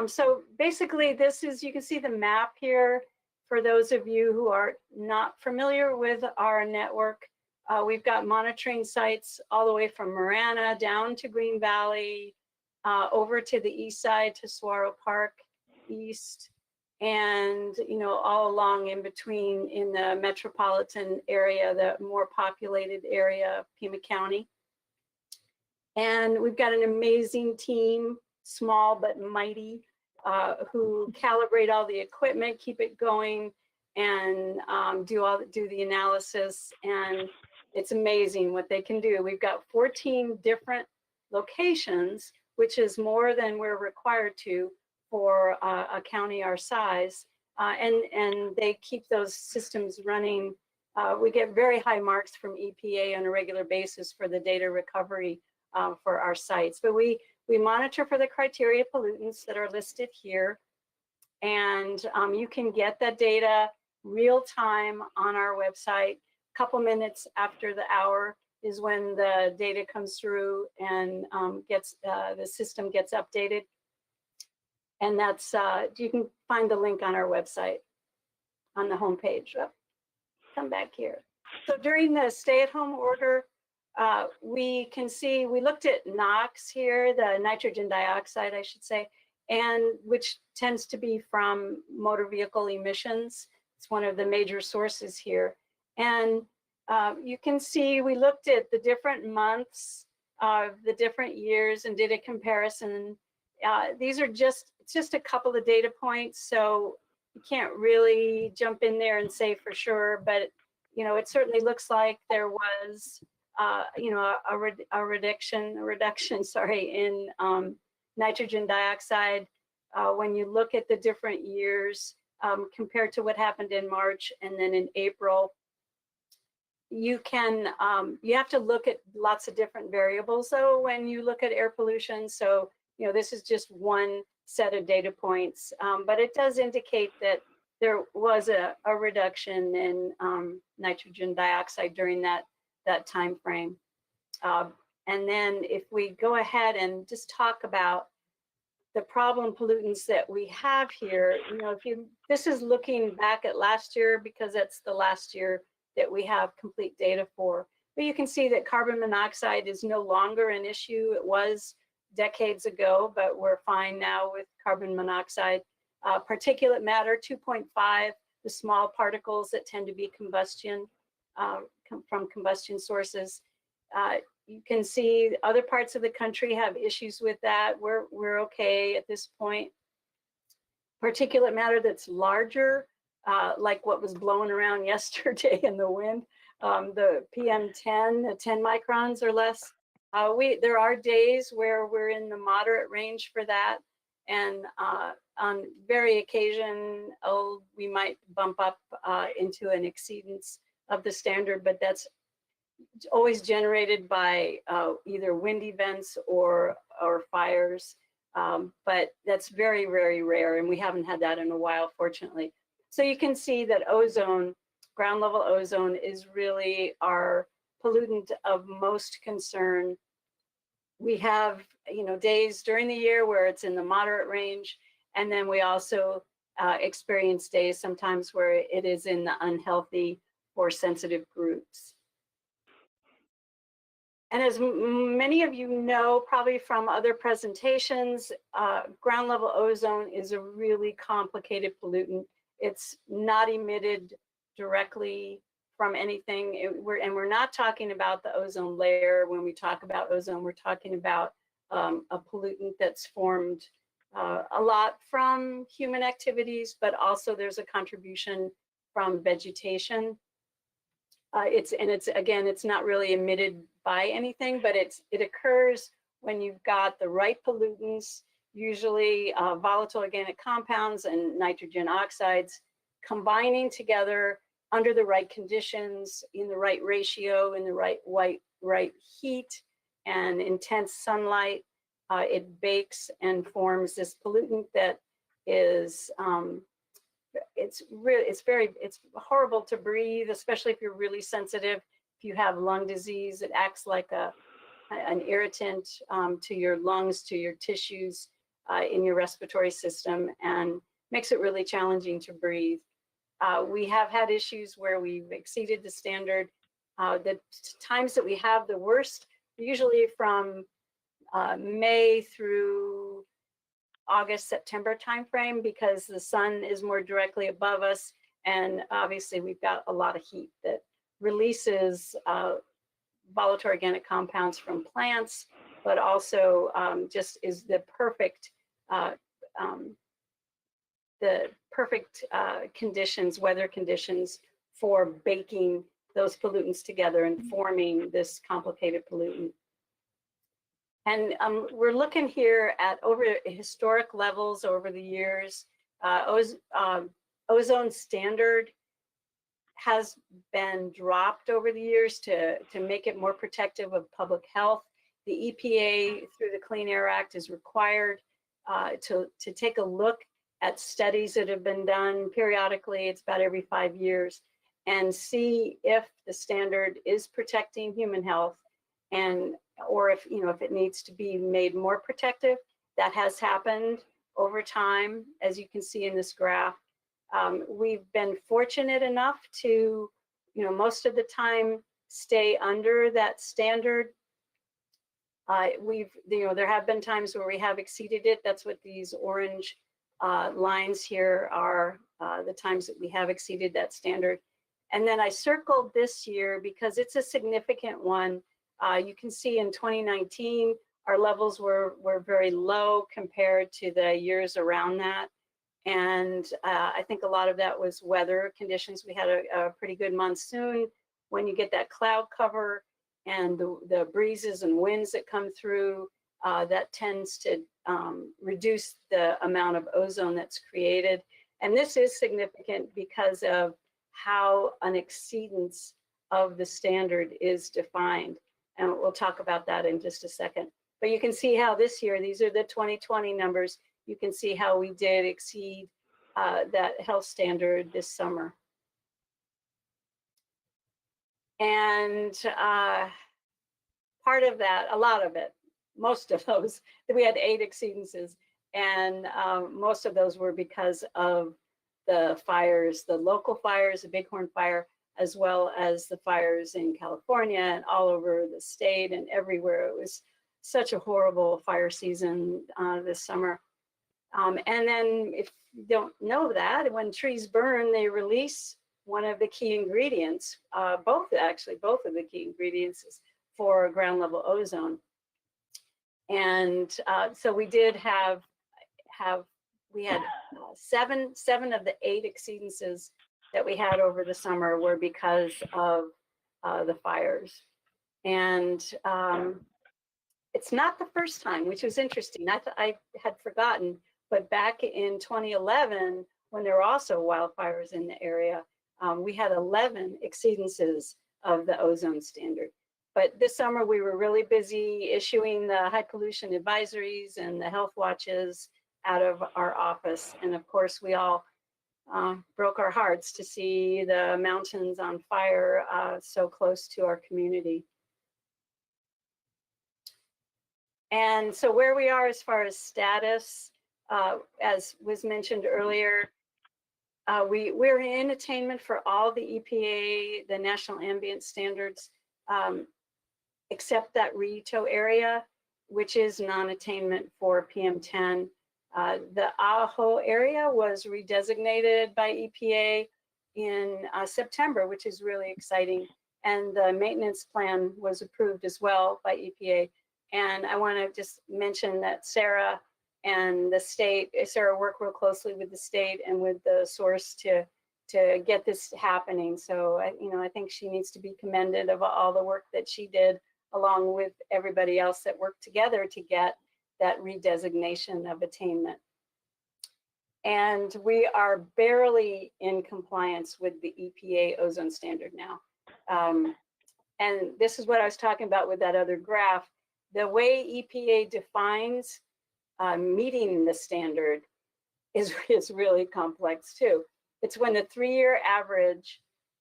So basically this is, you can see the map here. For those of you who are not familiar with our network, we've got monitoring sites all the way from Marana down to Green Valley, over to the east side to Saguaro Park East, and all along in between in the metropolitan area, the more populated area of Pima County. And we've got an amazing team, small but mighty, who calibrate all the equipment, keep it going, and do the analysis. And it's amazing what they can do. We've got 14 different locations, which is more than we're required to for a county our size. And they keep those systems running. We get very high marks from EPA on a regular basis for the data recovery for our sites. But we monitor for the criteria pollutants that are listed here. And you can get that data real time on our website. A couple minutes after the hour is when the data comes through and the system gets updated. And that's, you can find the link on our website on the homepage. Oh, come back here. So during the stay-at-home order, we can see, we looked at NOx here, the nitrogen dioxide, I should say, and which tends to be from motor vehicle emissions. It's one of the major sources here. And You can see we looked at the different months of the different years and did a comparison. These are just a couple of data points, so you can't really jump in there and say for sure, but you know, it certainly looks like there was you know, a reduction, sorry, in nitrogen dioxide when you look at the different years compared to what happened in March and then in April. You can you have to look at lots of different variables though when you look at air pollution. So you know, this is just one set of data points, but it does indicate that there was a reduction in nitrogen dioxide during that time frame. And then if we go ahead and just talk about the problem pollutants that we have here, you know, this is looking back at last year because that's the last year that we have complete data for. But you can see that carbon monoxide is no longer an issue. It was decades ago, but we're fine now with carbon monoxide. Particulate matter, 2.5, the small particles that tend to be combustion from combustion sources. You can see other parts of the country have issues with that. We're okay at this point. Particulate matter that's larger, like what was blowing around yesterday in the wind, the PM10, 10 microns or less. There are days where we're in the moderate range for that, and on very occasion, we might bump up into an exceedance of the standard, but that's always generated by either wind events or fires. But that's very, very rare, and we haven't had that in a while, fortunately. So you can see that ozone, ground level ozone, is really our pollutant of most concern. We have, you know, days during the year where it's in the moderate range, and then we also experience days sometimes where it is in the unhealthy or sensitive groups. And as many of you know, probably from other presentations, ground level ozone is a really complicated pollutant. It's not emitted directly from anything. We're not talking about the ozone layer. When we talk about ozone, we're talking about a pollutant that's formed a lot from human activities, but also there's a contribution from vegetation. It's not really emitted by anything, but it occurs when you've got the right pollutants, usually volatile organic compounds and nitrogen oxides, combining together under the right conditions, in the right ratio, in the right heat and intense sunlight. It bakes and forms this pollutant that is it's horrible to breathe, especially if you're really sensitive. If you have lung disease, it acts like an irritant to your lungs, to your tissues in your respiratory system, and makes it really challenging to breathe. We have had issues where we've exceeded the standard. The times that we have the worst, usually from May through August, September timeframe, because the sun is more directly above us, and obviously we've got a lot of heat that releases volatile organic compounds from plants, but also just is the perfect conditions, weather conditions for baking those pollutants together and forming this complicated pollutant. And we're looking here at over historic levels over the years. Ozone standard has been dropped over the years to make it more protective of public health. The EPA, through the Clean Air Act, is required to take a look at studies that have been done periodically. It's about every 5 years, and see if the standard is protecting human health, and or if it needs to be made more protective. That has happened over time, as you can see in this graph. We've been fortunate enough to, most of the time stay under that standard. There have been times where we have exceeded it. That's what these orange lines here are, the times that we have exceeded that standard. And then I circled this year because it's a significant one. You can see in 2019, our levels were very low compared to the years around that. And I think a lot of that was weather conditions. We had a pretty good monsoon. When you get that cloud cover and the breezes and winds that come through, that tends to reduce the amount of ozone that's created. And this is significant because of how an exceedance of the standard is defined. And we'll talk about that in just a second. But you can see how this year, these are the 2020 numbers. You can see how we did exceed that health standard this summer. And part of that, a lot of it, most of those, we had 8 exceedances. And most of those were because of the fires, the local fires, the Bighorn fire, as well as the fires in California and all over the state and everywhere. It was such a horrible fire season this summer. And then if you don't know that, when trees burn, they release one of the key ingredients, both of the key ingredients for ground level ozone. And so we did we had seven of the 8 exceedances that we had over the summer were because of the fires. And it's not the first time, which was interesting. I had forgotten, but back in 2011, when there were also wildfires in the area, we had 11 exceedances of the ozone standard. But this summer we were really busy issuing the high pollution advisories and the health watches out of our office. And of course we all broke our hearts to see the mountains on fire so close to our community. And so where we are as far as status, as was mentioned earlier, we're in attainment for all the EPA, the national ambient standards, except that Rito area, which is non-attainment for PM10. The Ajo area was redesignated by EPA in September, which is really exciting. And the maintenance plan was approved as well by EPA. And I want to just mention that Sarah and the state, Sarah worked real closely with the state and with the source to get this happening. So, I think she needs to be commended of all the work that she did, along with everybody else that worked together to get that redesignation of attainment. And we are barely in compliance with the EPA ozone standard now. And this is what I was talking about with that other graph. The way EPA defines meeting the standard is really complex too. It's when the 3-year average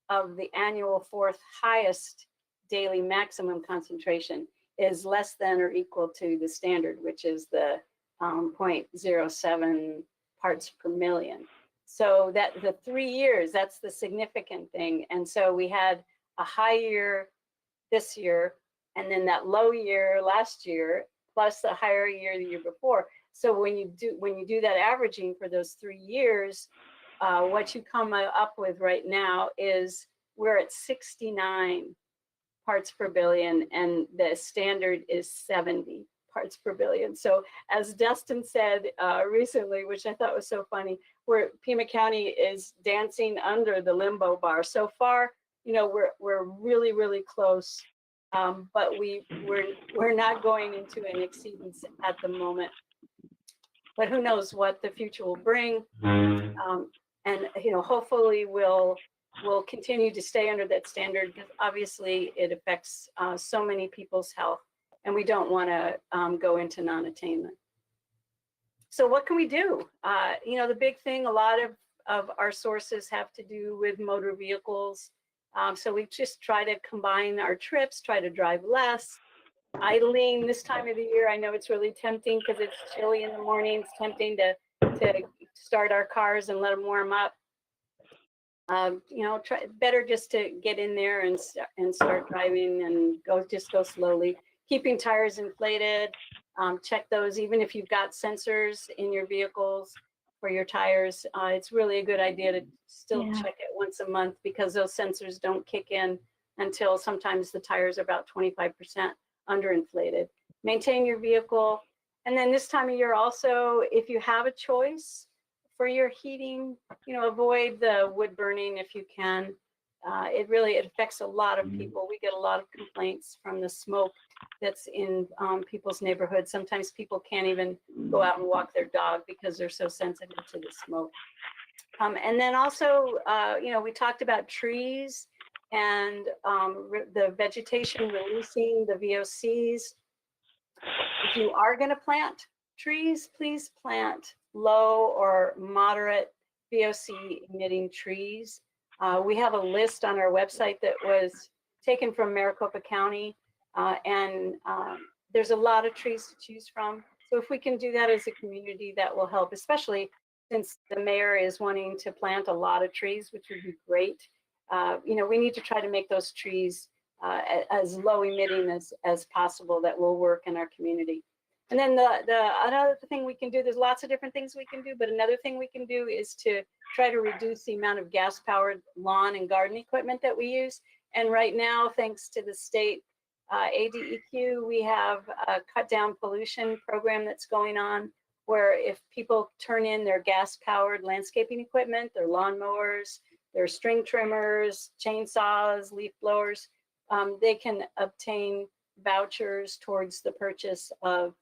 of the annual 4th highest daily maximum concentration is less than or equal to the standard, which is the 0.07 parts per million. So that the 3 years, that's the significant thing. And so we had a high year this year, and then that low year last year, plus the higher year the year before. So when you do that averaging for those 3 years, what you come up with right now is we're at 69 parts per billion, and the standard is 70 parts per billion. So as Dustin said recently, which I thought was so funny, Pima County is dancing under the limbo bar. So far, we're really, really close. But we're not going into an exceedance at the moment. But who knows what the future will bring? And hopefully we'll continue to stay under that standard, because obviously it affects so many people's health, and we don't want to go into non-attainment. So what can we do? The big thing, a lot of our sources have to do with motor vehicles. So we just try to combine our trips, try to drive less. Idling this time of the year, I know it's really tempting because it's chilly in the morning. It's tempting to start our cars and let them warm up. Better just to get in there and start driving and go slowly. Keeping tires inflated, check those even if you've got sensors in your vehicles. for your tires. It's really a good idea to still Yeah. check it once a month because those sensors don't kick in until sometimes the tires are about 25% underinflated. Maintain your vehicle. And then this time of year also, if you have a choice for your heating, avoid the wood burning if you can. It affects a lot of people. We get a lot of complaints from the smoke that's in people's neighborhoods. Sometimes people can't even go out and walk their dog because they're so sensitive to the smoke. And then also, we talked about trees and the vegetation releasing the VOCs. If you are going to plant trees, please plant low or moderate VOC emitting trees. We have a list on our website that was taken from Maricopa County, and there's a lot of trees to choose from. So if we can do that as a community, that will help, especially since the mayor is wanting to plant a lot of trees, which would be great. We need to try to make those trees as low emitting as possible. That will work in our community. And then another thing we can do, there's lots of different things we can do, but another thing we can do is to try to reduce the amount of gas-powered lawn and garden equipment that we use. And right now, thanks to the state ADEQ, we have a cut down pollution program that's going on, where if people turn in their gas-powered landscaping equipment, their lawnmowers, their string trimmers, chainsaws, leaf blowers, they can obtain vouchers towards the purchase of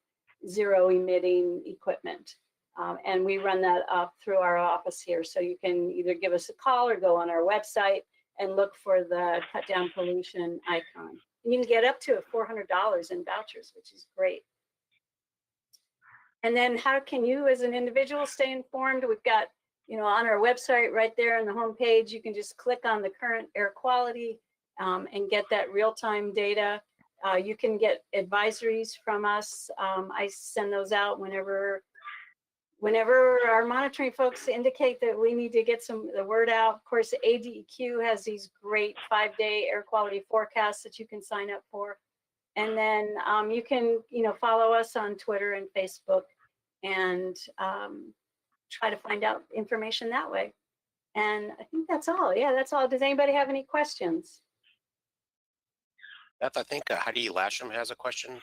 zero emitting equipment. And we run that up through our office here. So you can either give us a call or go on our website and look for the cut down pollution icon. And you can get up to $400 in vouchers, which is great. And then how can you as an individual stay informed? We've got, on our website right there on the homepage, you can just click on the current air quality and get that real-time data. You can get advisories from us. I send those out whenever our monitoring folks indicate that we need to get the word out. Of course, ADEQ has these great 5-day air quality forecasts that you can sign up for. And then you can, follow us on Twitter and Facebook and try to find out information that way. And I think that's all. Yeah, that's all. Does anybody have any questions? Beth, I think Heidi Lasham has a question.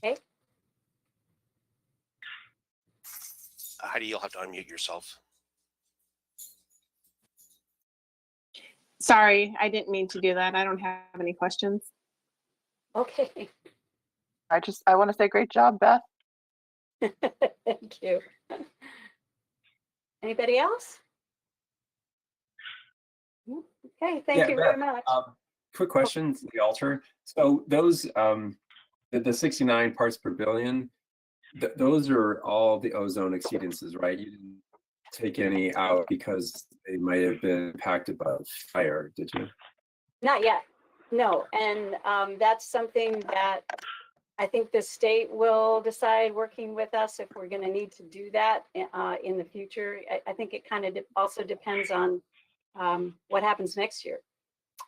Okay. Heidi, you'll have to unmute yourself. Sorry, I didn't mean to do that. I don't have any questions. Okay. I want to say great job, Beth. Thank you. Anybody else? Okay, thank you very much. Quick question to the altar. So those, the 69 parts per billion, those are all the ozone exceedances, right? You didn't take any out because they might have been impacted by fire, did you? Not yet, no. And that's something that I think the state will decide, working with us, if we're going to need to do that in the future. I think it kind of also depends on what happens next year.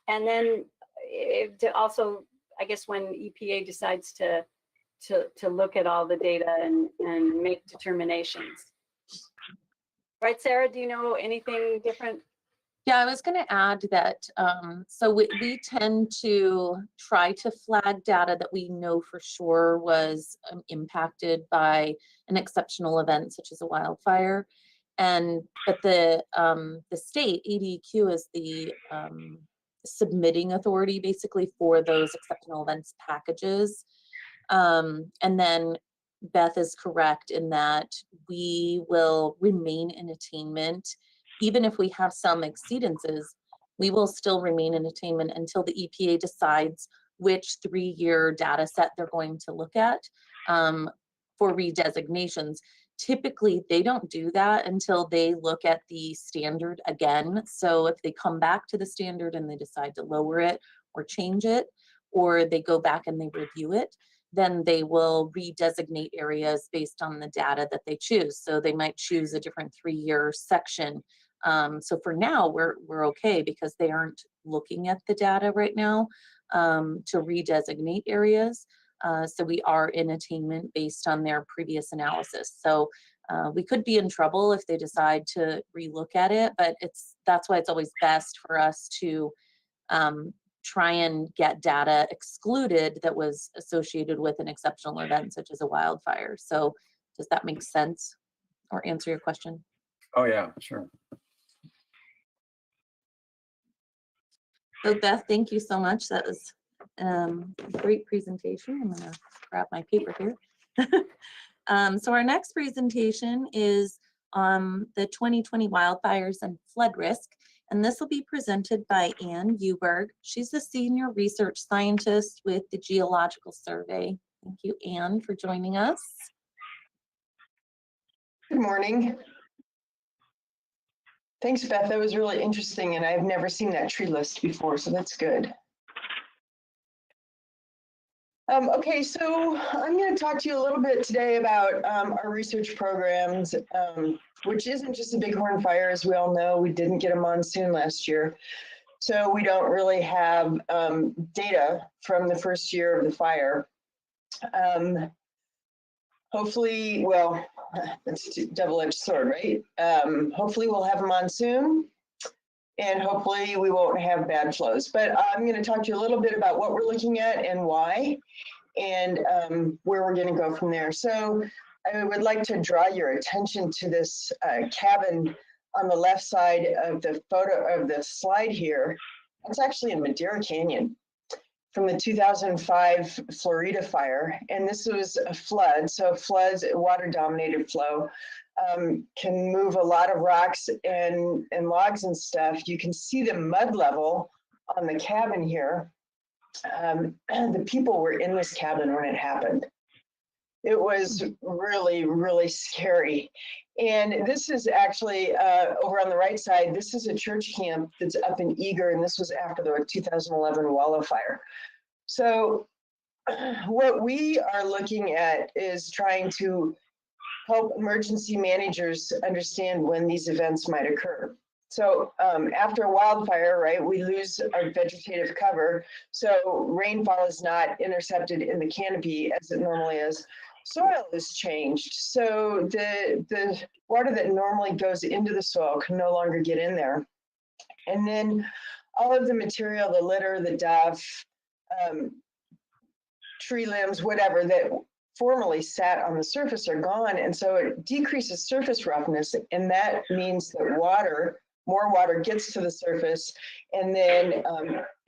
And then also, I guess when EPA decides to look at all the data and make determinations. Right, Sarah, do you know anything different? Yeah, I was going to add that, so we tend to try to flag data that we know for sure was impacted by an exceptional event such as a wildfire. But the state, ADEQ, is the submitting authority basically for those exceptional events packages. And then Beth is correct in that we will remain in attainment. Even if we have some exceedances, we will still remain in attainment until the EPA decides which 3-year data set they're going to look at for redesignations. Typically, they don't do that until they look at the standard again. So if they come back to the standard and they decide to lower it or change it, or they go back and they review it, then they will redesignate areas based on the data that they choose. So they might choose a different 3-year section. So for now, we're okay because they aren't looking at the data right now to redesignate areas. So we are in attainment based on their previous analysis. So We could be in trouble if they decide to relook at it, but that's why it's always best for us to try and get data excluded that was associated with an exceptional event such as a wildfire. So does that make sense or answer your question? Oh, yeah, sure. So Beth, thank you so much. That was a great presentation. I'm gonna grab my paper here. So our next presentation is the 2020 wildfires and flood risk. And this will be presented by Ann Uberg. She's the senior research scientist with the Geological Survey. Thank you, Ann, for joining us. Good morning. Thanks, Beth. That was really interesting, and I've never seen that tree list before, so that's good. Okay, so I'm going to talk to you a little bit today about our research programs, which isn't just the Bighorn fire. As we all know, we didn't get a monsoon last year, so we don't really have data from the first year of the fire. Hopefully, well, that's a double-edged sword, right? Hopefully we'll have a monsoon, and hopefully we won't have bad flows. But I'm going to talk to you a little bit about what we're looking at and why, and where we're going to go from there. So I would like to draw your attention to this cabin on the left side of the photo of the slide here. It's actually in Madeira Canyon from the 2005 Florida fire. And this was a flood. So floods, water-dominated flow, can move a lot of rocks and logs and stuff. You can see the mud level on the cabin here. The people were in this cabin when it happened. It was really, really scary. And this is actually over on the right side, this is a church camp that's up in Eager, and this was after the 2011 wildfire. So what we are looking at is trying to help emergency managers understand when these events might occur. So after a wildfire, right, we lose our vegetative cover. So rainfall is not intercepted in the canopy as it normally is. Soil is changed. So the water that normally goes into the soil can no longer get in there. And then all of the material, the litter, the duff, tree limbs, whatever, that formerly sat on the surface are gone. And so it decreases surface roughness. And that means that more water gets to the surface, and then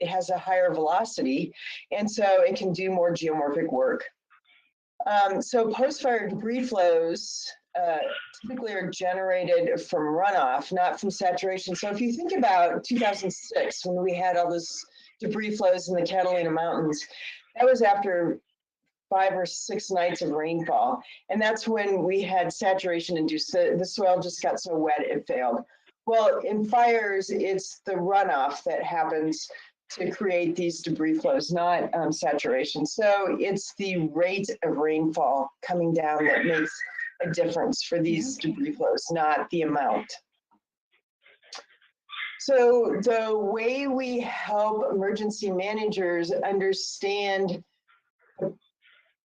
it has a higher velocity. And so it can do more geomorphic work. So post-fire debris flows typically are generated from runoff, not from saturation. So if you think about 2006, when we had all those debris flows in the Catalina Mountains, that was after 5 or 6 nights of rainfall. And that's when we had saturation induced. The soil just got so wet it failed. Well, in fires, it's the runoff that happens to create these debris flows, not saturation. So it's the rate of rainfall coming down that makes a difference for these debris flows, not the amount. So the way we help emergency managers understand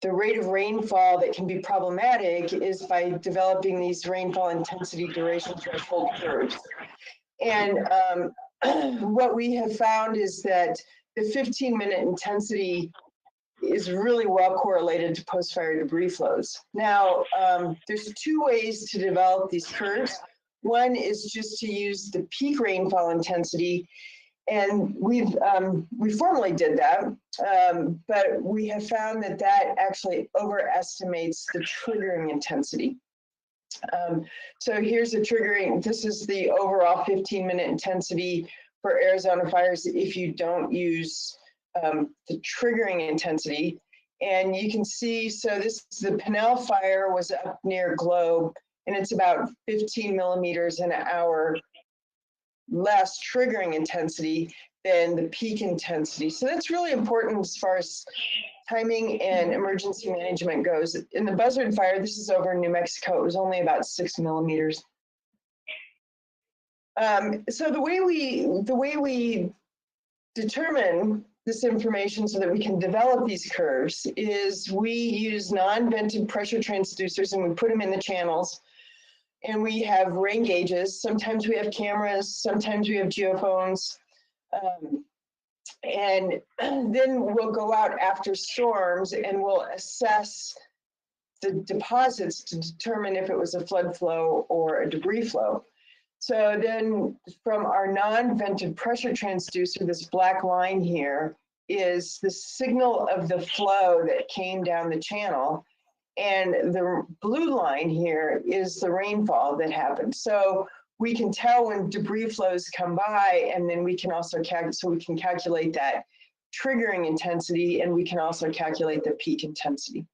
the rate of rainfall that can be problematic is by developing these rainfall intensity duration threshold curves. And what we have found is that the 15-minute intensity is really well correlated to post-fire debris flows. Now, there's 2 ways to develop these curves. One is just to use the peak rainfall intensity, and we formally did that, but we have found that that actually overestimates the triggering intensity. So here's the triggering, this is the overall 15-minute intensity for Arizona fires if you don't use the triggering intensity. And you can see, so this is the Pinell fire was up near Globe, and it's about 15 millimeters an hour less triggering intensity than the peak intensity. So that's really important as far as timing and emergency management goes. In the Buzzard fire, this is over in New Mexico, it was only about 6 millimeters. So the way we determine this information so that we can develop these curves is we use non-vented pressure transducers, and we put them in the channels. And we have rain gauges. Sometimes we have cameras, sometimes we have geophones. And then we'll go out after storms and we'll assess the deposits to determine if it was a flood flow or a debris flow. So then from our non-vented pressure transducer, this black line here is the signal of the flow that came down the channel. And the blue line here is the rainfall that happened. So we can tell when debris flows come by, and then we can also calculate that triggering intensity, and we can also calculate the peak intensity.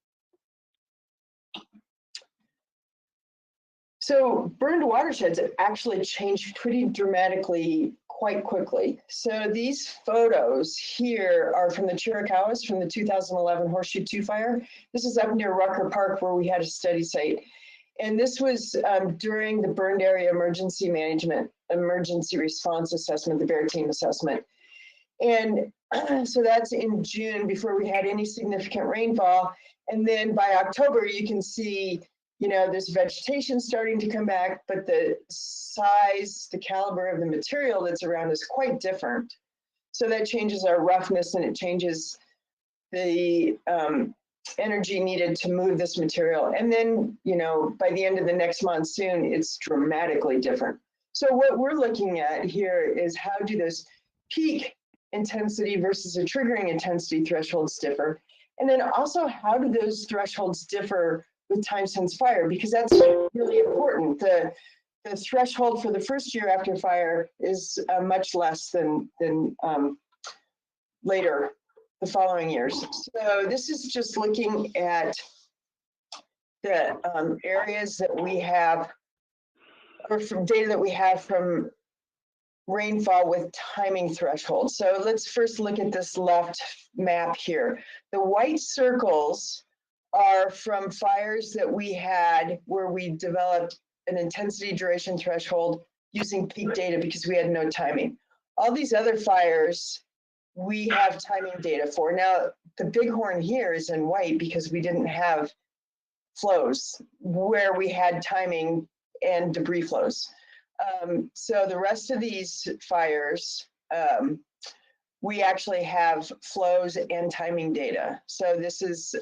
So burned watersheds actually changed pretty dramatically quite quickly. So these photos here are from the Chiricahuas from the 2011 Horseshoe 2 fire. This is up near Rucker Park where we had a study site. And this was during the burned area emergency management, emergency response assessment, the Bear Team assessment. And so that's in June before we had any significant rainfall. And then by October, you can see, you know, there's vegetation starting to come back, but the size, the caliber of the material that's around is quite different. So that changes our roughness and it changes the energy needed to move this material. And then, you know, by the end of the next monsoon, it's dramatically different. So what we're looking at here is how do those peak intensity versus a triggering intensity thresholds differ? And then also how do those thresholds differ with time since fire? Because that's really important. The threshold for the first year after fire is much less than later, the following years. So this is just looking at the areas that we have, or from data that we have from rainfall with timing thresholds. So let's first look at this left map here. The white circles are from fires that we had where we developed an intensity duration threshold using peak data because we had no timing. All these other fires, we have timing data for. Now, the bighorn here is in white because we didn't have flows where we had timing and debris flows. So the rest of these fires, we actually have flows and timing data. So this is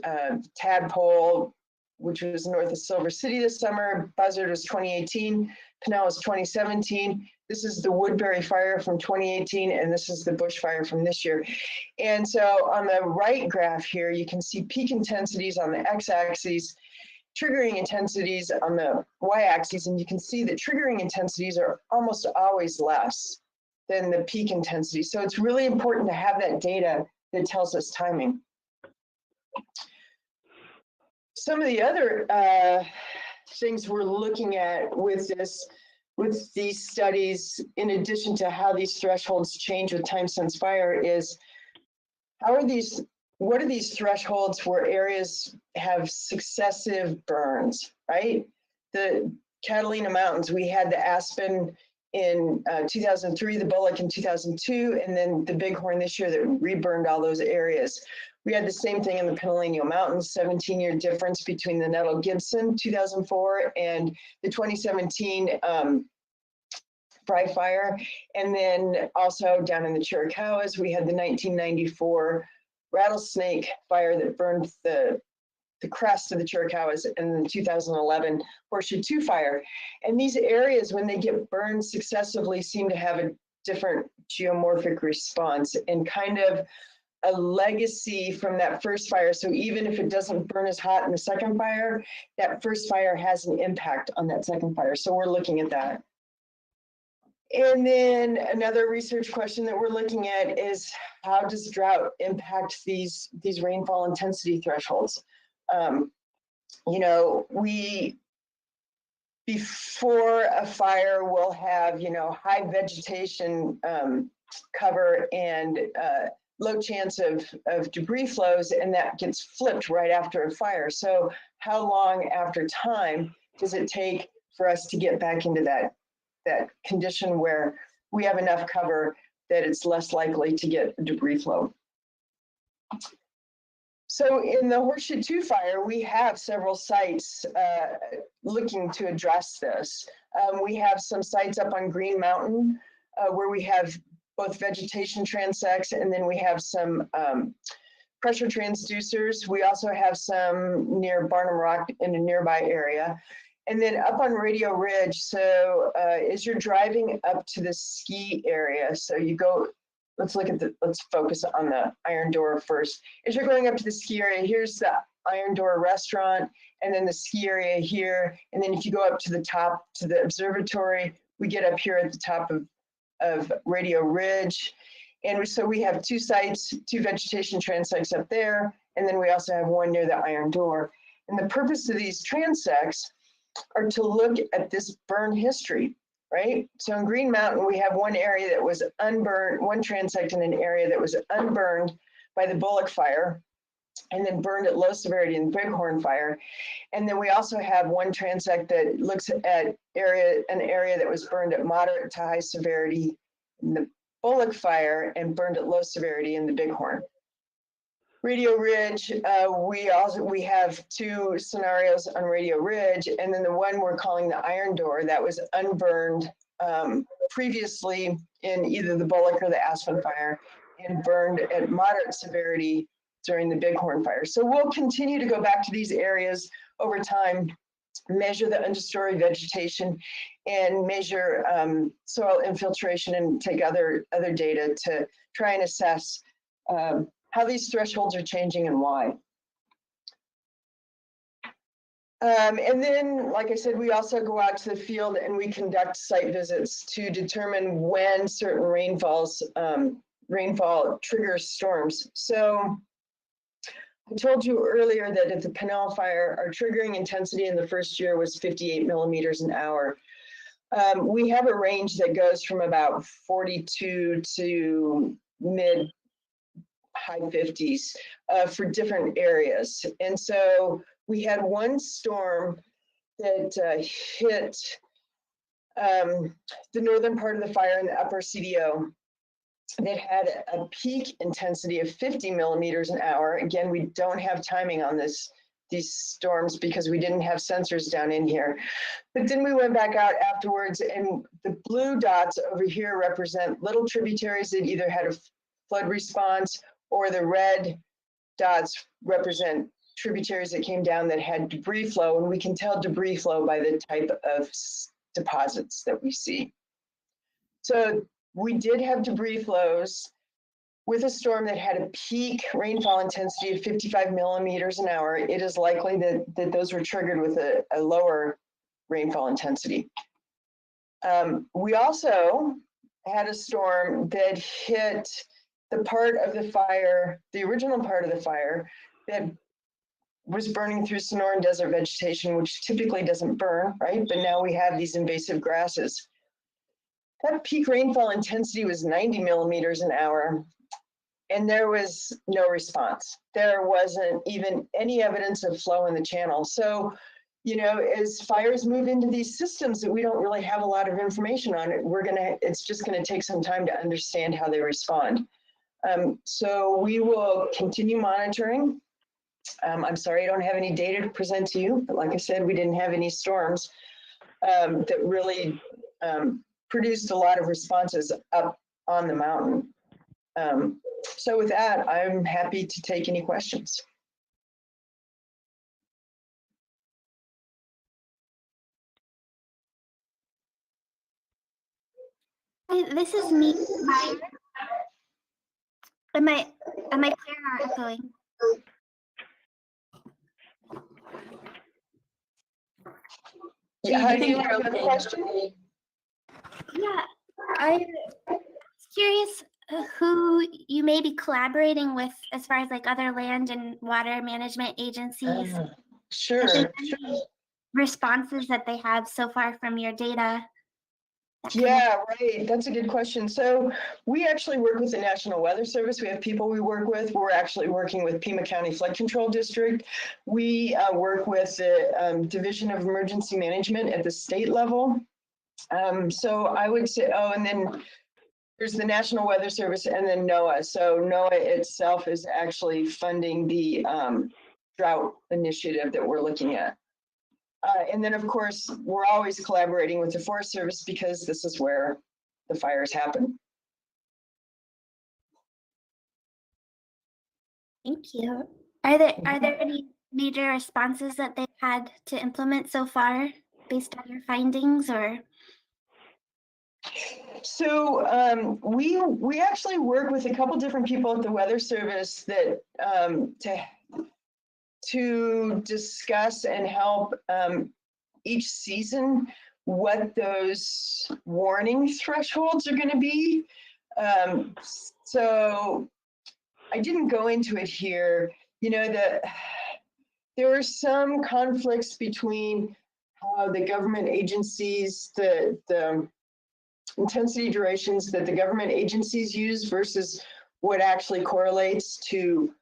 Tadpole, which was north of Silver City this summer. Buzzard was 2018. Pinell was 2017. This is the Woodbury fire from 2018, and this is the bush fire from this year. And so on the right graph here, you can see peak intensities on the x-axis, triggering intensities on the y-axis, and you can see that triggering intensities are almost always less than the peak intensity. So it's really important to have that data that tells us timing. Some of the other things we're looking at with these studies, in addition to how these thresholds change with time since fire, is what are these thresholds where areas have successive burns, right? The Catalina Mountains, we had the Aspen in 2003, the Bullock in 2002, and then the Bighorn this year that reburned all those areas. We had the same thing in the Penelenio Mountains, 17-year difference between the Nettle Gibson 2004 and the 2017 Fry Fire. And then also down in the Chiricahuas, we had the 1994 Rattlesnake Fire that burned the crest of the Chiricahuas, and the 2011 Horseshoe 2 fire. And these areas, when they get burned successively, seem to have a different geomorphic response and kind of a legacy from that first fire. So even if it doesn't burn as hot in the second fire, that first fire has an impact on that second fire. So we're looking at that. And then another research question that we're looking at is how does drought impact these rainfall intensity thresholds? You know, before a fire will have, you know, high vegetation cover and low chance of debris flows, and that gets flipped right after a fire. So how long after time does it take for us to get back into that condition where we have enough cover that it's less likely to get debris flow? So in the Horseshoe 2 fire, we have several sites looking to address this. We have some sites up on Green Mountain where we have both vegetation transects, and then we have some pressure transducers. We also have some near Barnum Rock in a nearby area. And then up on Radio Ridge, so as you're driving up to the ski area, so you go, let's focus on the Iron Door first. As you're going up to the ski area, here's the Iron Door restaurant, and then the ski area here. And then if you go up to the top, to the observatory, we get up here at the top of Radio Ridge. And so we have 2 sites, 2 vegetation transects up there, and then we also have one near the Iron Door. And the purpose of these transects are to look at this burn history, right? So in Green Mountain, we have one area that was unburned, one transect in an area that was unburned by the Bullock fire, and then burned at low severity in the Bighorn fire. And then we also have one transect that looks at an area that was burned at moderate to high severity in the Bullock fire and burned at low severity in the Bighorn. Radio Ridge, we have 2 scenarios on Radio Ridge, and then the one we're calling the Iron Door that was unburned previously in either the Bullock or the Aspen fire and burned at moderate severity during the Bighorn fire. So we'll continue to go back to these areas over time, measure the understory vegetation, and measure soil infiltration, and take other data to try and assess how these thresholds are changing and why. And then, like I said, we also go out to the field and we conduct site visits to determine when certain rainfall triggers storms. So I told you earlier that at the Pinnell fire, our triggering intensity in the first year was 58 millimeters an hour. We have a range that goes from about 42 to mid high 50s for different areas. And so we had one storm that hit the northern part of the fire in the upper CDO that had a peak intensity of 50 millimeters an hour. Again, we don't have timing on these storms because we didn't have sensors down in here. But then we went back out afterwards, and the blue dots over here represent little tributaries that either had a flood response, or the red dots represent tributaries that came down that had debris flow, and we can tell debris flow by the type of deposits that we see. So we did have debris flows with a storm that had a peak rainfall intensity of 55 millimeters an hour. It is likely that those were triggered with a lower rainfall intensity. We also had a storm that hit the part of the fire, the original part of the fire, that was burning through Sonoran Desert vegetation, which typically doesn't burn, right? But now we have these invasive grasses. That peak rainfall intensity was 90 millimeters an hour, and there was no response. There wasn't even any evidence of flow in the channel. So, you know, as fires move into these systems that we don't really have a lot of information on, it's just gonna take some time to understand how they respond. So we will continue monitoring. I'm sorry I don't have any data to present to you, but like I said, we didn't have any storms that really produced a lot of responses up on the mountain. So with that, I'm happy to take any questions. Hi, this is me. Am I clear or echoing? Yeah, do you have a question? Yeah, I'm curious who you may be collaborating with as far as like other land and water management agencies. Sure. Responses that they have so far from your data. Yeah, right. That's a good question. So we actually work with the National Weather Service. We have people we work with. We're actually working with Pima County Flood Control District. We work with the Division of Emergency Management at the state level. So I would say, and then there's the National Weather Service and then NOAA. So NOAA itself is actually funding the drought initiative that we're looking at. And then, of course, we're always collaborating with the Forest Service because this is where the fires happen. Thank you. Are there any major responses that they've had to implement so far based on your findings, or? So we actually work with a couple different people at the Weather Service that to discuss and help each season what those warning thresholds are going to be. So I didn't go into it here. You know, there were some conflicts between how the government agencies, the intensity durations that the government agencies use versus what actually correlates to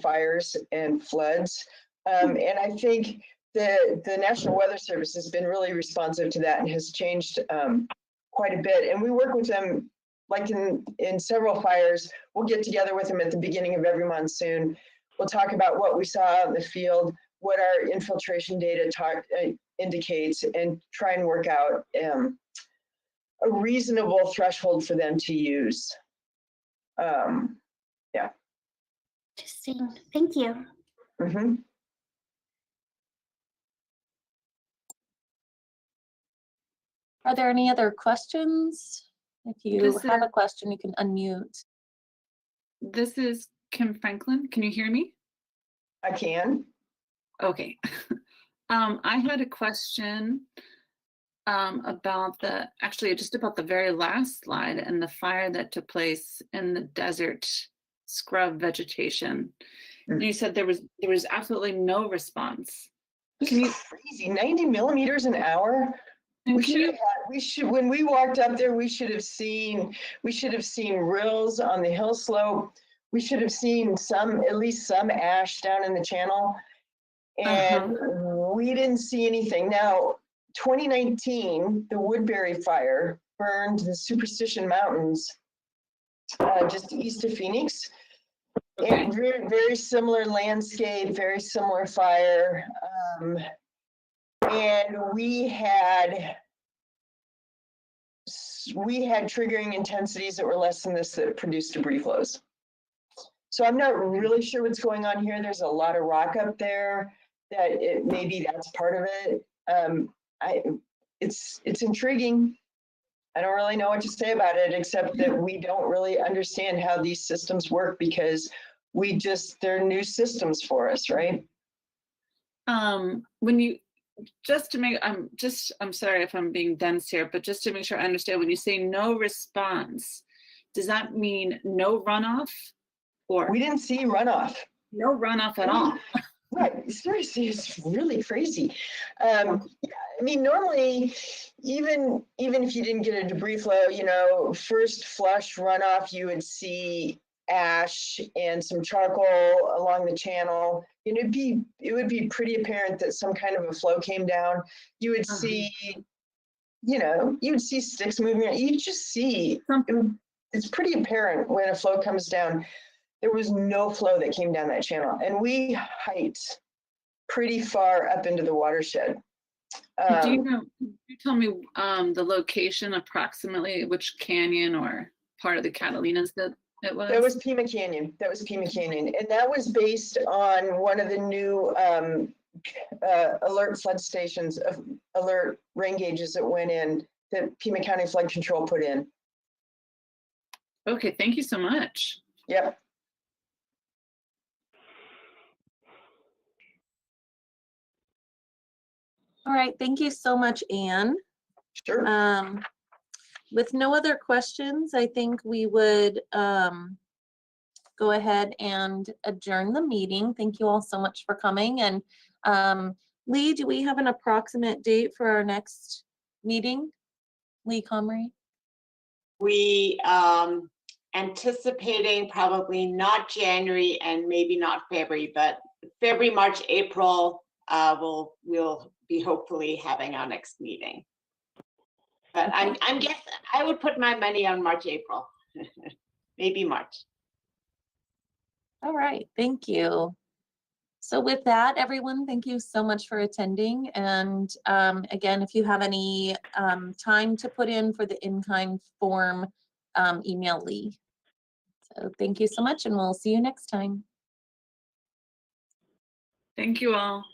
fires and floods. And I think the National Weather Service has been really responsive to that and has changed quite a bit. And we work with them, like in several fires. We'll get together with them at the beginning of every monsoon. We'll talk about what we saw out in the field, what our infiltration data indicates, and try and work out a reasonable threshold for them to use. Yeah. Interesting. Thank you. Mm-hmm. Are there any other questions? If you have a question, you can unmute. This is Kim Franklin. Can you hear me? I can. Okay. I had a question about just about the very last slide and the fire that took place in the desert scrub vegetation. And you said there was absolutely no response. Can you crazy 90 millimeters an hour? When we walked up there, we should have seen rills on the hill slope. We should have seen at least some ash down in the channel. And we didn't see anything. Now, 2019, the Woodbury fire burned the Superstition Mountains just east of Phoenix. And very, very similar landscape, very similar fire. And we had triggering intensities that were less than this that produced debris flows. So I'm not really sure what's going on here. There's a lot of rock up there that maybe that's part of it. It's intriguing. I don't really know what to say about it, except that we don't really understand how these systems work because they're new systems for us, right? When you, I'm sorry if I'm being dense here, but just to make sure I understand, when you say no response, does that mean no runoff? Or we didn't see runoff. No runoff at all. Right, seriously, it's really crazy. Yeah, I mean, normally, even if you didn't get a debris flow, first flush runoff, you would see ash and some charcoal along the channel. And it would be pretty apparent that some kind of a flow came down. You would see, you would see sticks moving. You just see, it's pretty apparent when a flow comes down. There was no flow that came down that channel. And we hiked pretty far up into the watershed. Can you tell me the location approximately, which canyon or part of the Catalinas that it was? That was Pima Canyon. And that was based on one of the new alert flood stations, alert rain gauges that went in, that Pima County Flood Control put in. Okay, thank you so much. Yep. All right, thank you so much, Anne. Sure. With no other questions, I think we would go ahead and adjourn the meeting. Thank you all so much for coming. And Lee, do we have an approximate date for our next meeting? Lee Comrie? We anticipating probably not January and maybe not February, but February, March, April, we'll be hopefully having our next meeting. But I'm guessing I would put my money on March, April, maybe March. All right, thank you. So with that, everyone, thank you so much for attending. And again, if you have any time to put in for the in-kind form, email Lee. So thank you so much, and we'll see you next time. Thank you all.